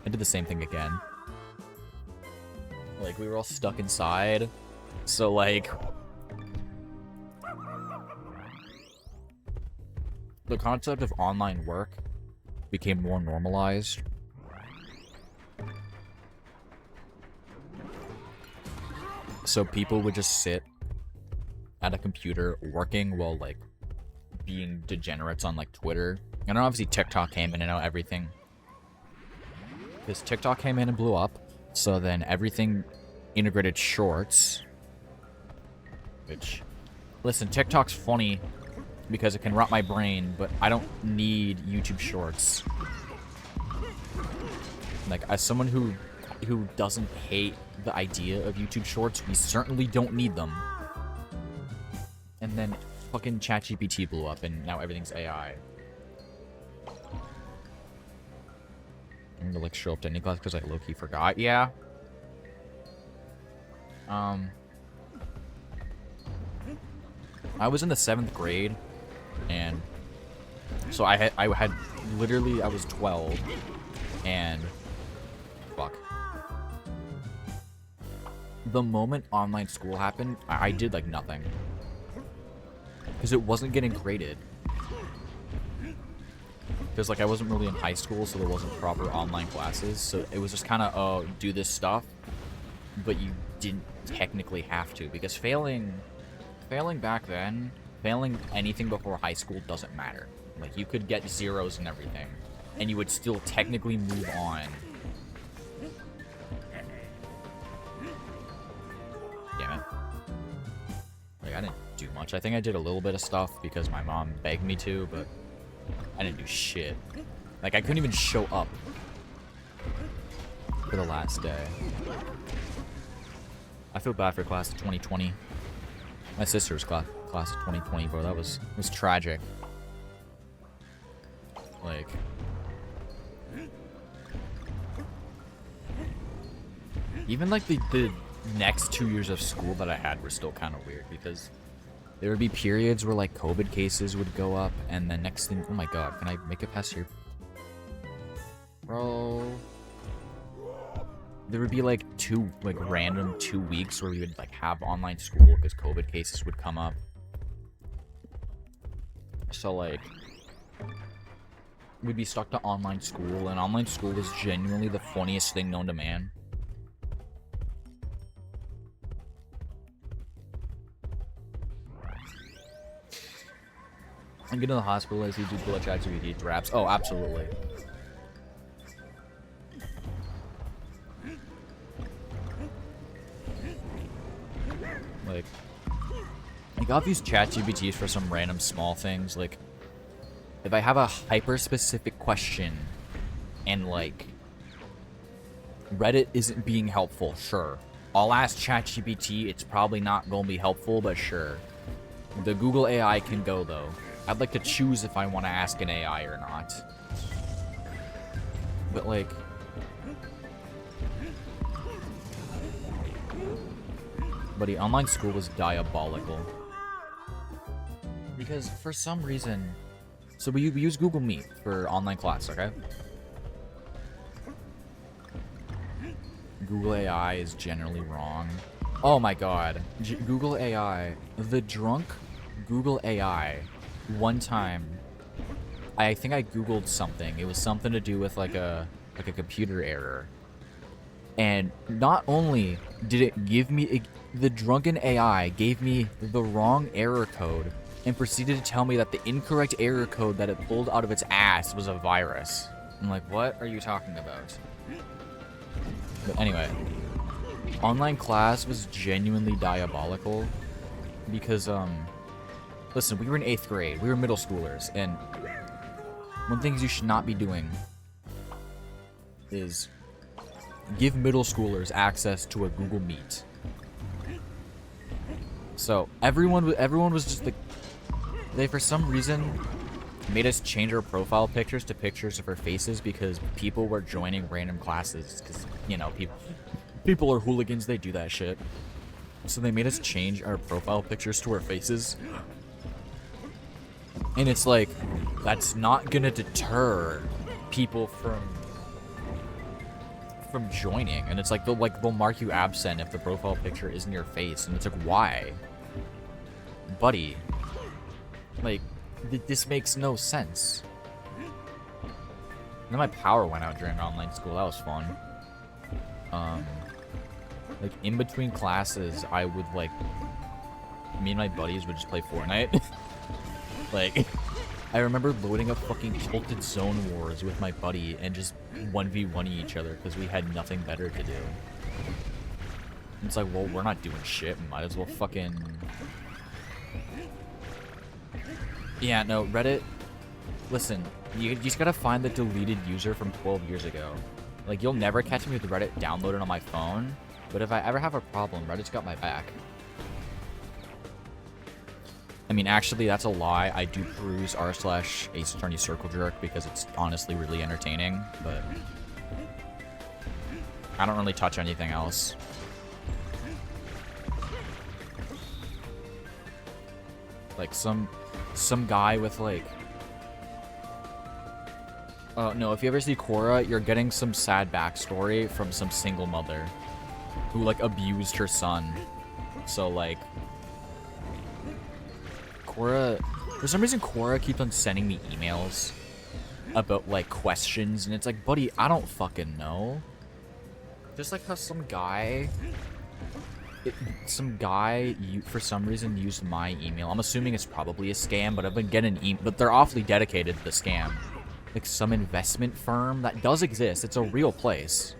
I did the same thing again. Like we were all stuck inside. So like the concept of online work became more normalized. So people would just sit at a computer working while like being degenerates on like Twitter. And then obviously TikTok came in and out everything. Because TikTok came in and blew up. So then everything integrated shorts. Which, listen, TikTok's funny because it can rot my brain, but I don't need YouTube shorts. Like, as someone who doesn't hate the idea of YouTube shorts, we certainly don't need them. And then fucking ChatGPT blew up and now everything's AI. I'm gonna like show up to any class because I low-key forgot. Yeah. I was in the 7th grade, and so I had literally, I was 12, And fuck. The moment online school happened, I did like nothing. Because it wasn't getting graded. Because like I wasn't really in high school, so there wasn't proper online classes. So it was just kind of, oh, do this stuff. But you didn't technically have to. Because failing back then, failing anything before high school doesn't matter. Like you could get zeros and everything. And you would still technically move on. Damn it. Like, I didn't do much. I think I did a little bit of stuff because my mom begged me to, but I didn't do shit. Like, I couldn't even show up for the last day. I feel bad for class of 2020. My sister's class of 2020, bro. That was tragic. Like... Even, like, the next 2 years of school that I had were still kind of weird, because there would be periods where, like, COVID cases would go up, and the next thing... Oh my god, can I make it past here? Bro... There would be, like, random 2 weeks where we would, like, have online school because COVID cases would come up. So, like... We'd be stuck to online school, and online school was genuinely the funniest thing known to man. And get to the hospital as you do blood ChatGPT raps. Oh, absolutely. Like, I got these ChatGPTs for some random small things. Like, if I have a hyper-specific question and, like, Reddit isn't being helpful, sure. I'll ask ChatGPT. It's probably not going to be helpful, but sure. The Google AI can go, though. I'd like to choose if I want to ask an AI or not. But, like... Buddy, online school was diabolical. Because, for some reason... So, we use Google Meet for online class, okay? Google AI is generally wrong. Oh my god. Google AI. The drunk Google AI... One time, I think I googled something. It was something to do with like a computer error. And not only did it give me the drunken AI gave me the wrong error code and proceeded to tell me that the incorrect error code that it pulled out of its ass was a virus. I'm like, what are you talking about? But anyway, online class was genuinely diabolical because listen, we were in 8th grade. We were middle schoolers, and one thing you should not be doing is give middle schoolers access to a Google Meet. So everyone was just like, they for some reason made us change our profile pictures to pictures of our faces because people were joining random classes. Because you know, people are hooligans. They do that shit. So they made us change our profile pictures to our faces. And it's like, that's not gonna deter people from joining. And it's like they'll mark you absent if the profile picture isn't your face. And it's like, why? Buddy. Like, this makes no sense. And then my power went out during online school. That was fun. Like, in between classes, I would, like... Me and my buddies would just play Fortnite. Like, I remember loading up fucking Tilted Zone Wars with my buddy and just 1v1ing each other because we had nothing better to do. And it's like, well, we're not doing shit. Might as well fucking... Yeah, no, Reddit... Listen, you just gotta find the deleted user from 12 years ago. Like, you'll never catch me with Reddit downloaded on my phone, but if I ever have a problem, Reddit's got my back. I mean, actually, that's a lie. I do peruse r/Ace Attorney Circle Jerk because it's honestly really entertaining, but I don't really touch anything else. Like some guy with like No, if you ever see Korra, you're getting some sad backstory from some single mother who, like, abused her son. So, like, Korra... For some reason, Korra keeps on sending me emails about, like, questions, and it's like, buddy, I don't fucking know. Just like how some guy... for some reason, used my email. I'm assuming it's probably a scam, but I've been getting but they're awfully dedicated to the scam. Like, some investment firm that does exist. It's a real place.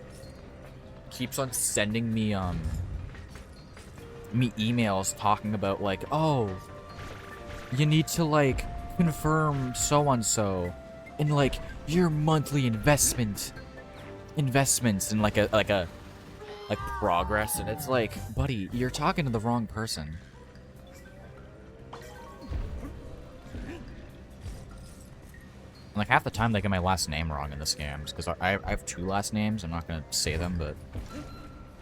Keeps on sending me, emails talking about, like, oh, you need to, like, confirm so-and-so in, like, your monthly investments in, like, progress. And it's like, buddy, you're talking to the wrong person. Like, half the time they get my last name wrong in the scams, because I have 2 last names. I'm not going to say them, but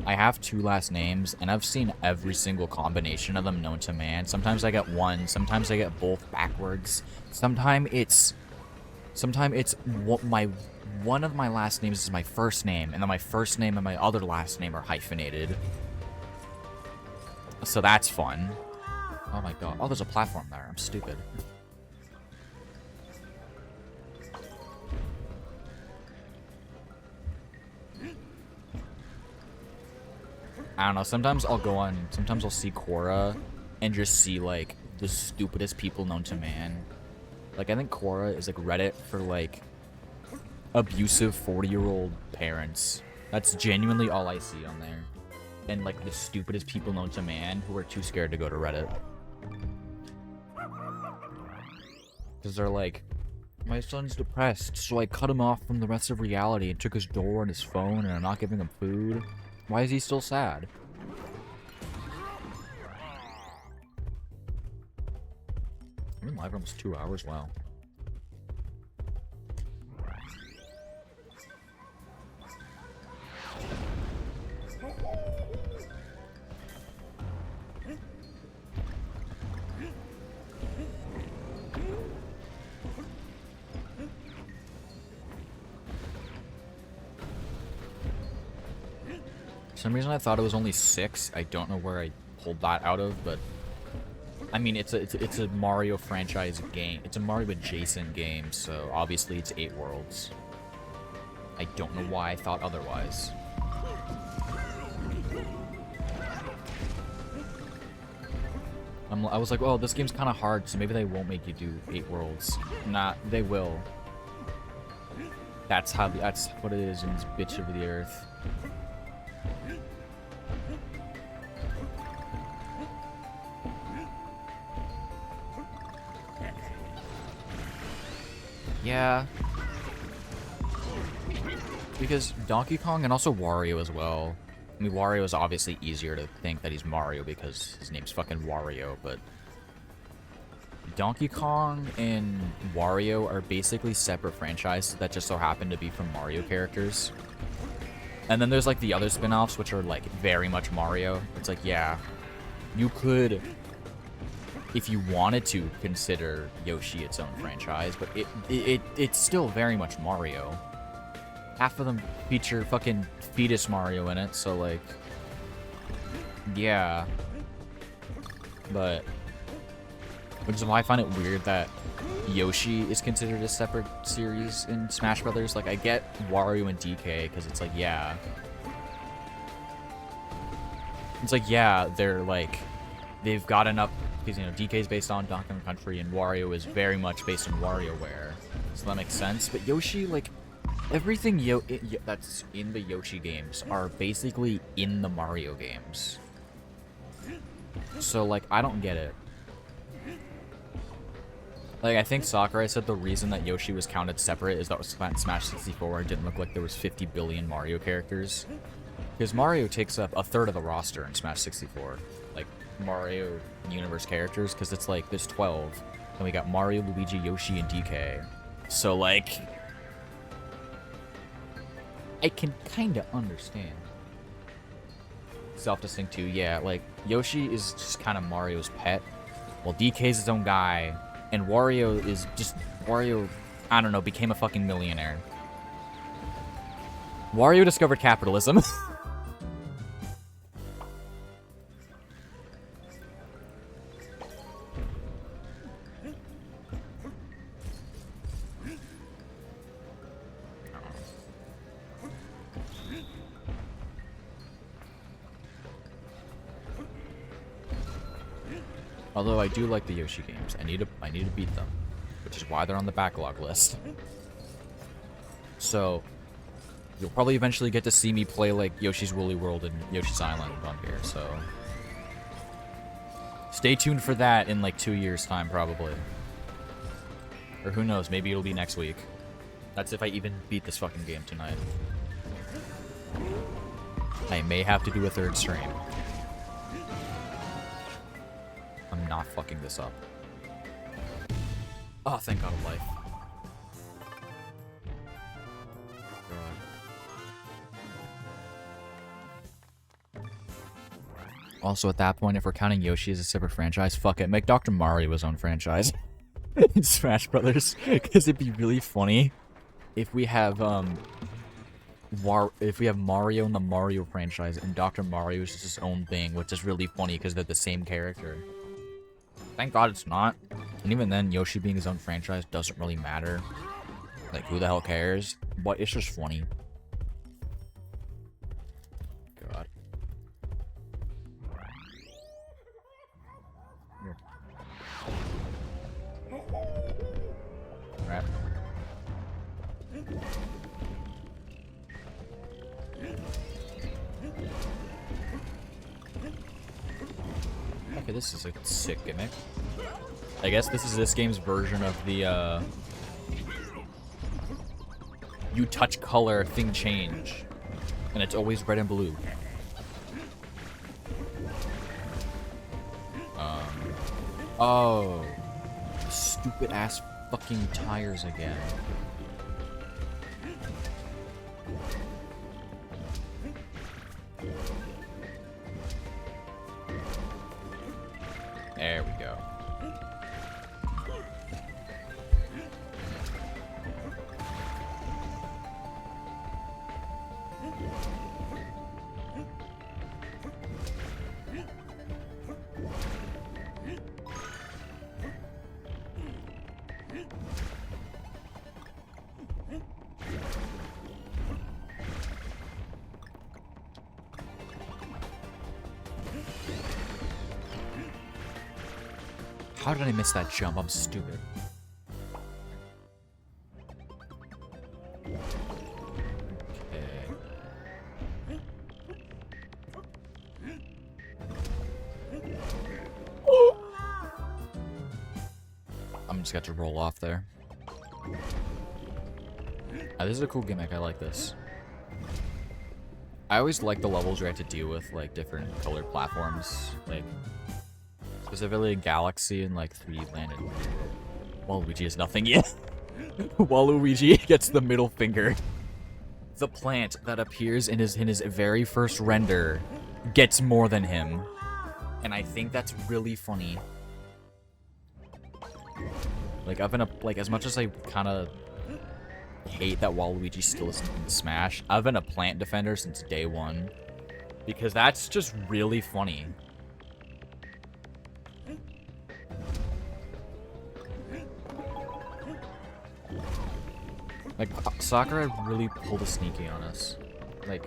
I have 2 last names, and I've seen every single combination of them known to man. Sometimes I get one, sometimes I get both backwards. Sometimes it's one of my last names is my first name, and then my first name and my other last name are hyphenated. So that's fun. Oh my god. Oh, there's a platform there. I'm stupid. I don't know, sometimes I'll see Korra and just see, like, the stupidest people known to man. Like, I think Korra is, like, Reddit for, like, abusive 40-year-old parents. That's genuinely all I see on there. And, like, the stupidest people known to man who are too scared to go to Reddit. Because they're like, my son's depressed, so I cut him off from the rest of reality and took his door and his phone, and I'm not giving him food. Why is he still sad? I've been live for almost 2 hours, wow. For some reason I thought it was only 6. I don't know where I pulled that out of, but I mean, it's a Mario franchise game. It's a Mario adjacent game, so obviously it's 8 worlds. I don't know why I thought otherwise. I was like, oh, this game's kind of hard, so maybe they won't make you do 8 worlds. Nah, they will. That's what it is in this bitch of the earth. Yeah. Because Donkey Kong and also Wario as well. I mean, Wario is obviously easier to think that he's Mario because his name's fucking Wario, but Donkey Kong and Wario are basically separate franchises that just so happen to be from Mario characters. And then there's like the other spin-offs, which are like very much Mario. It's like, yeah, you could, if you wanted to, consider Yoshi its own franchise, but it's still very much Mario. Half of them feature fucking fetus Mario in it, so like, yeah. But, which is why I find it weird that Yoshi is considered a separate series in Smash Brothers. Like, I get Wario and DK, because it's like, yeah. It's like, yeah, they're like, they've got enough, because, you know, DK's based on Donkey Kong Country, and Wario is very much based on WarioWare. So that makes sense. But Yoshi, like, everything that's in the Yoshi games are basically in the Mario games. So, like, I don't get it. Like, I think Sakurai said the reason that Yoshi was counted separate is that was Smash 64 didn't look like there was 50 billion Mario characters. Because Mario takes up a third of the roster in Smash 64. Like, Mario Universe characters, because it's like, there's 12. And we got Mario, Luigi, Yoshi, and DK. So, like, I can kind of understand. Self-distinct too, yeah, like, Yoshi is just kind of Mario's pet, while DK's his own guy, and Wario is just, Wario I don't know, became a fucking millionaire. Wario discovered capitalism. Although I do like the Yoshi games. I need to beat them, which is why they're on the backlog list. So you'll probably eventually get to see me play like Yoshi's Woolly World and Yoshi's Island on here, so stay tuned for that in like 2 years' time, probably. Or who knows, maybe it'll be next week. That's if I even beat this fucking game tonight. I may have to do a 3rd stream. I'm not fucking this up. Oh, thank God of life. Also, at that point, if we're counting Yoshi as a separate franchise, fuck it, make Dr. Mario his own franchise in Smash Brothers, because it'd be really funny if we have Mario in the Mario franchise and Dr. Mario is just his own thing, which is really funny because they're the same character. Thank God it's not. And even then, Yoshi being his own franchise doesn't really matter. Like, who the hell cares? But it's just funny. God. Here. Alright. Okay, this is a sick gimmick. I guess this is this game's version of the, you touch color, thing change. And it's always red and blue. Oh. Stupid ass fucking tires again. There we go. How did I miss that jump? I'm stupid. I'm just got to roll off there. This is a cool gimmick. I like this. I always like the levels where I have to deal with like different colored platforms, like specifically Galaxy and like 3D Land. And Waluigi has nothing yet. Waluigi gets the middle finger. The plant that appears in his very first render gets more than him, and I think that's really funny. Like I've been like, as much as I kind of hate that Waluigi still isn't in Smash, I've been a plant defender since day one because that's just really funny. Like Sakura really pulled a sneaky on us. Like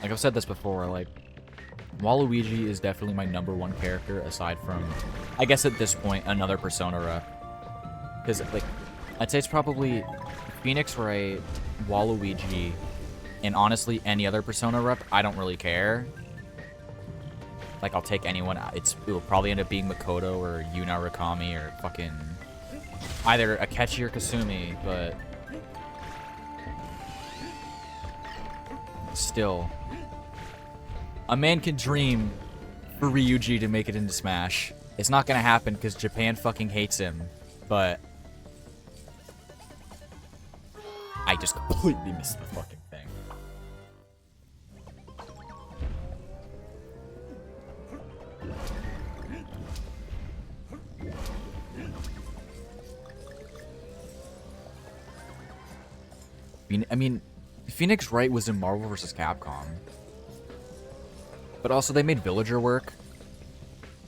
I've said this before, like Waluigi is definitely my #1 character aside from, I guess at this point, another Persona rep. Because, like, I'd say it's probably Phoenix Ray, Waluigi, and honestly, any other Persona rep, I don't really care. Like, I'll take anyone. It will probably end up being Makoto or Yuna Rakami or fucking either Akechi or Kasumi, but still. A man can dream for Ryuji to make it into Smash. It's not gonna happen because Japan fucking hates him, but I just completely missed the fucking thing. I mean, Phoenix Wright was in Marvel vs. Capcom. But also, they made Villager work.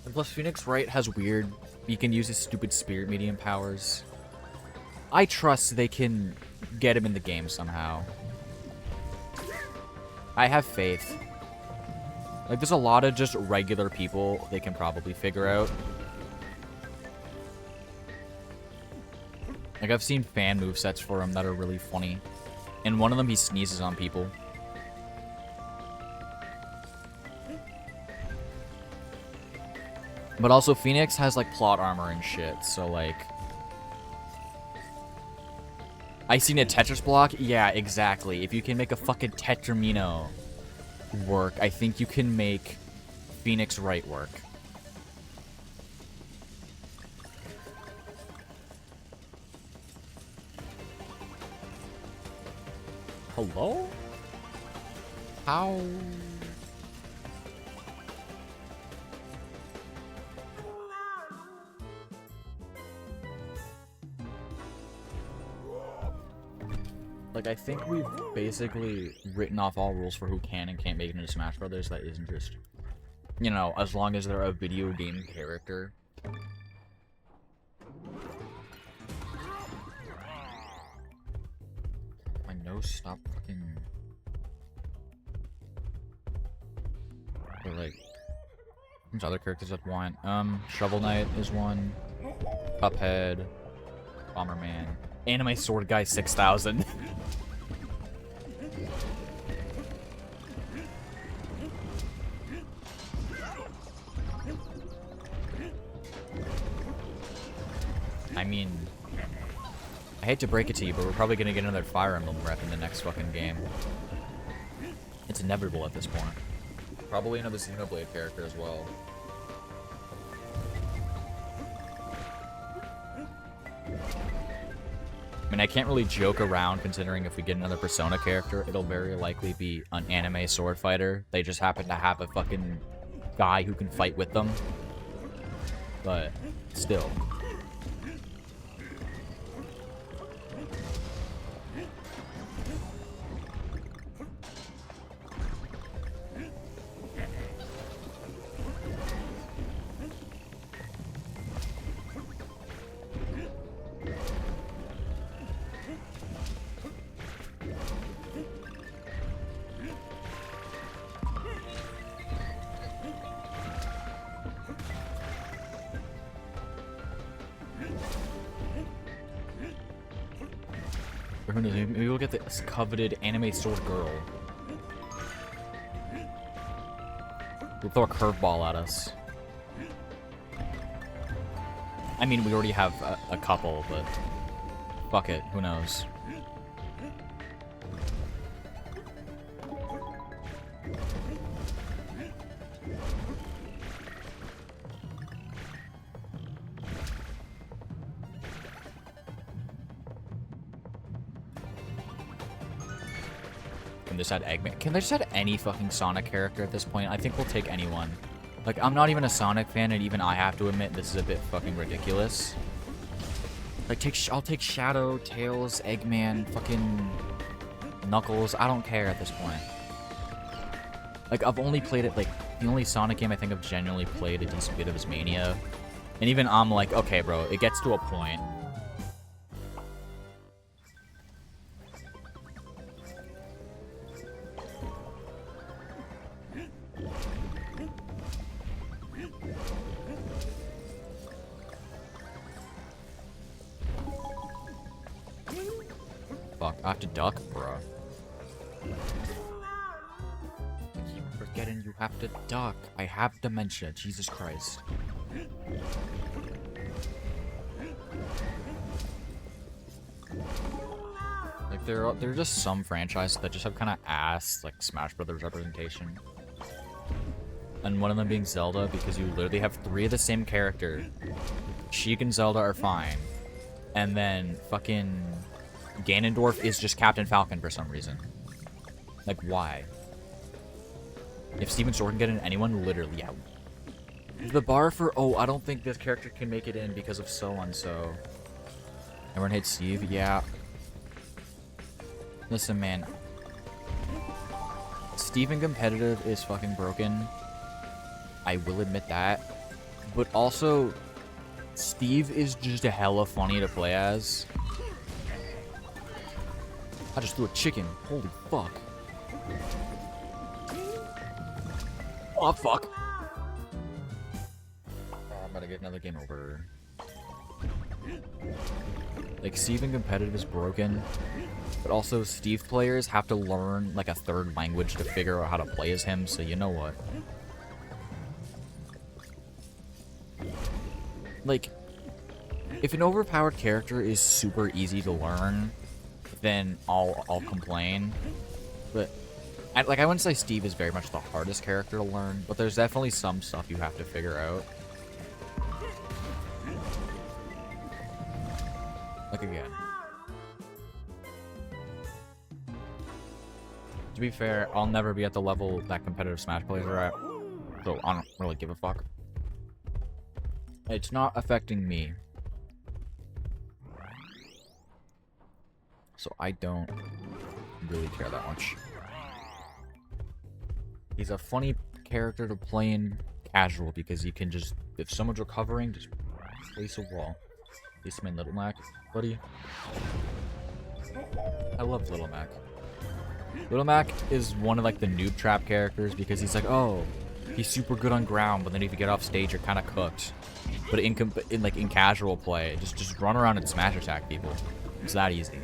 And plus, Phoenix Wright has weird... He can use his stupid spirit medium powers. I trust they can get him in the game somehow. I have faith. Like, there's a lot of just regular people they can probably figure out. Like, I've seen fan movesets for him that are really funny. In one of them, he sneezes on people. But also, Phoenix has, like, plot armor and shit, so, like... I seen a Tetris block? Yeah, exactly. If you can make a fucking Tetramino work, I think you can make Phoenix Wright work. Hello? How? Like, I think we've basically written off all rules for who can and can't make it into Smash Brothers. That isn't just, you know, as long as they're a video game character. My nose stopped fucking... But, like, there's other characters I'd want. Shovel Knight is one. Cuphead. Bomberman. Anime Sword Guy 6000. I mean, I hate to break it to you, but we're probably gonna get another Fire Emblem rep in the next fucking game. It's inevitable at this point. Probably another Xenoblade character as well. I mean, I can't really joke around considering if we get another Persona character, it'll very likely be an anime sword fighter. They just happen to have a fucking guy who can fight with them. But still. Who knows, maybe we'll get this coveted anime sword girl. We'll throw a curveball at us. I mean, we already have a couple, but fuck it, who knows. Can they just add Eggman? Can they just add any fucking Sonic character at this point? I think we'll take anyone. Like, I'm not even a Sonic fan, and even I have to admit this is a bit fucking ridiculous. Like, I'll take Shadow, Tails, Eggman, fucking Knuckles. I don't care at this point. Like, I've only played it, like, the only Sonic game I think I've genuinely played a decent bit of is Mania. And even I'm like, okay, bro, it gets to a point. Fuck, I have to duck, bro. I keep forgetting you have to duck. I have dementia, Jesus Christ. Like, there are just some franchises that just have kind of ass, like, Smash Brothers representation. And one of them being Zelda, because you literally have 3 of the same character. Sheik and Zelda are fine. And then fucking Ganondorf is just Captain Falcon for some reason. Like, why? If Steven Sword can get in anyone, literally, yeah. The bar for, oh, I don't think this character can make it in because of so-and-so. Everyone hates Steve? Yeah. Listen, man. Steve in competitive is fucking broken. I will admit that. But also, Steve is just a hella funny to play as. I just threw a chicken. Holy fuck. Oh, fuck. Oh, I'm about to get another game over. Like, Steve in competitive is broken. But also, Steve players have to learn, like, a third language to figure out how to play as him, so you know what? Like, if an overpowered character is super easy to learn, then I'll complain. But, I wouldn't say Steve is very much the hardest character to learn, but there's definitely some stuff you have to figure out. Like, again. To be fair, I'll never be at the level that competitive Smash players are at, so I don't really give a fuck. It's not affecting me. So I don't really care that much. He's a funny character to play in casual because you can just, if someone's recovering, just place a wall. This man Little Mac, buddy. I love Little Mac. Little Mac is one of like the noob trap characters because he's like, oh, he's super good on ground, but then if you get off stage, you're kind of cooked. But in casual play, just run around and smash attack people. It's that easy.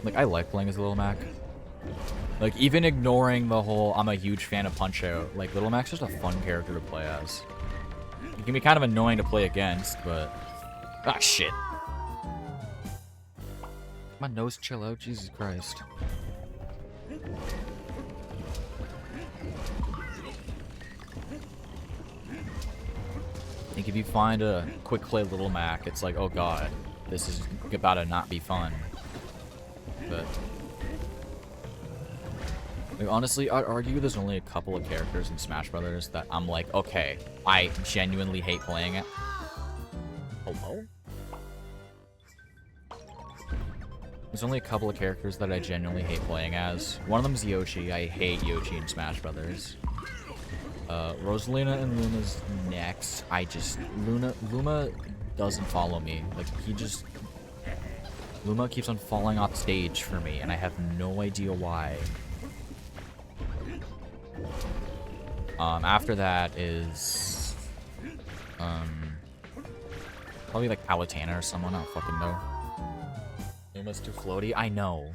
Like, I like playing as Little Mac. Like, even ignoring the whole I'm a huge fan of Punch-Out, like, Little Mac's just a fun character to play as. He can be kind of annoying to play against, but... Ah, shit. My nose chill out, Jesus Christ. Like, if you find a quick play Little Mac, it's like, oh god, this is about to not be fun. But... like, honestly, I'd argue there's only a couple of characters in Smash Brothers that I'm like, okay, I genuinely hate playing it. Hello? There's only a couple of characters that I genuinely hate playing as. One of them's Yoshi. I hate Yoshi in Smash Brothers. Rosalina and Luna's next. Luma doesn't follow me. Like, Luma keeps on falling off stage for me, and I have no idea why. After that is, probably like Palutena or someone, I don't fucking know. Luma's too floaty? I know.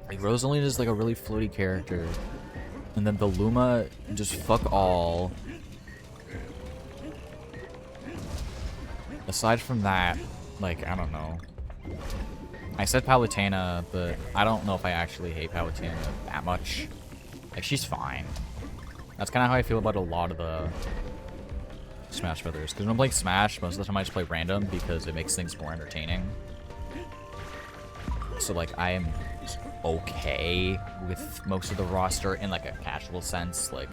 Like, Rosalina is like a really floaty character. And then the Luma, just fuck all. Aside from that, like, I don't know. I said Palutena, but I don't know if I actually hate Palutena that much. Like, she's fine. That's kind of how I feel about a lot of the Smash Brothers. Because when I'm playing Smash, most of the time I just play random because it makes things more entertaining. So, like, I am just okay with most of the roster in, like, a casual sense. Like,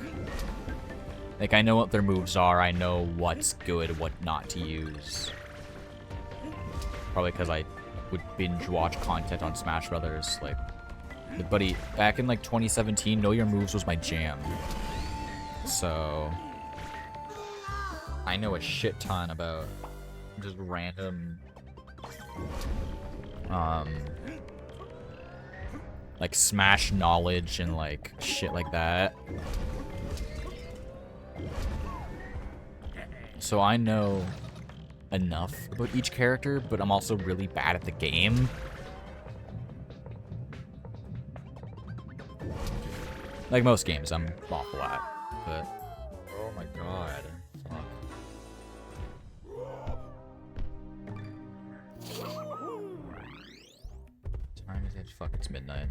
I know what their moves are. I know what's good, what not to use. Probably because I would binge watch content on Smash Brothers. Like, buddy, back in, like, 2017, Know Your Moves was my jam. So, I know a shit ton about just random, like, Smash knowledge and, like, shit like that. So I know enough about each character, but I'm also really bad at the game. Like most games, I'm awful at, but... oh my god. Fuck. Time is it? Fuck, it's midnight.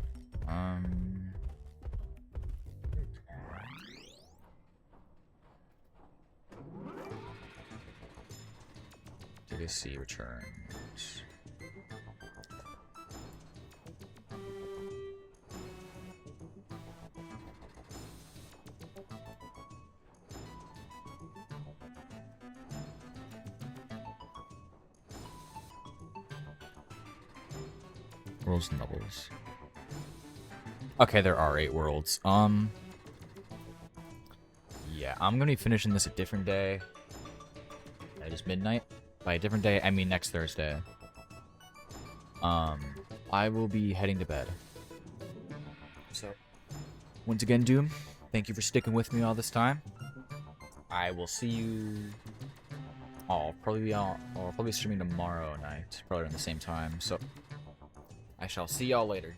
Legacy returns. Worlds and levels. Okay, there are 8 worlds. Yeah, I'm gonna be finishing this a different day. It is midnight. By a different day, I mean next Thursday. I will be heading to bed. So, once again, Doom, thank you for sticking with me all this time. I will see you. I'll probably streaming tomorrow night, probably around the same time. So, I shall see y'all later.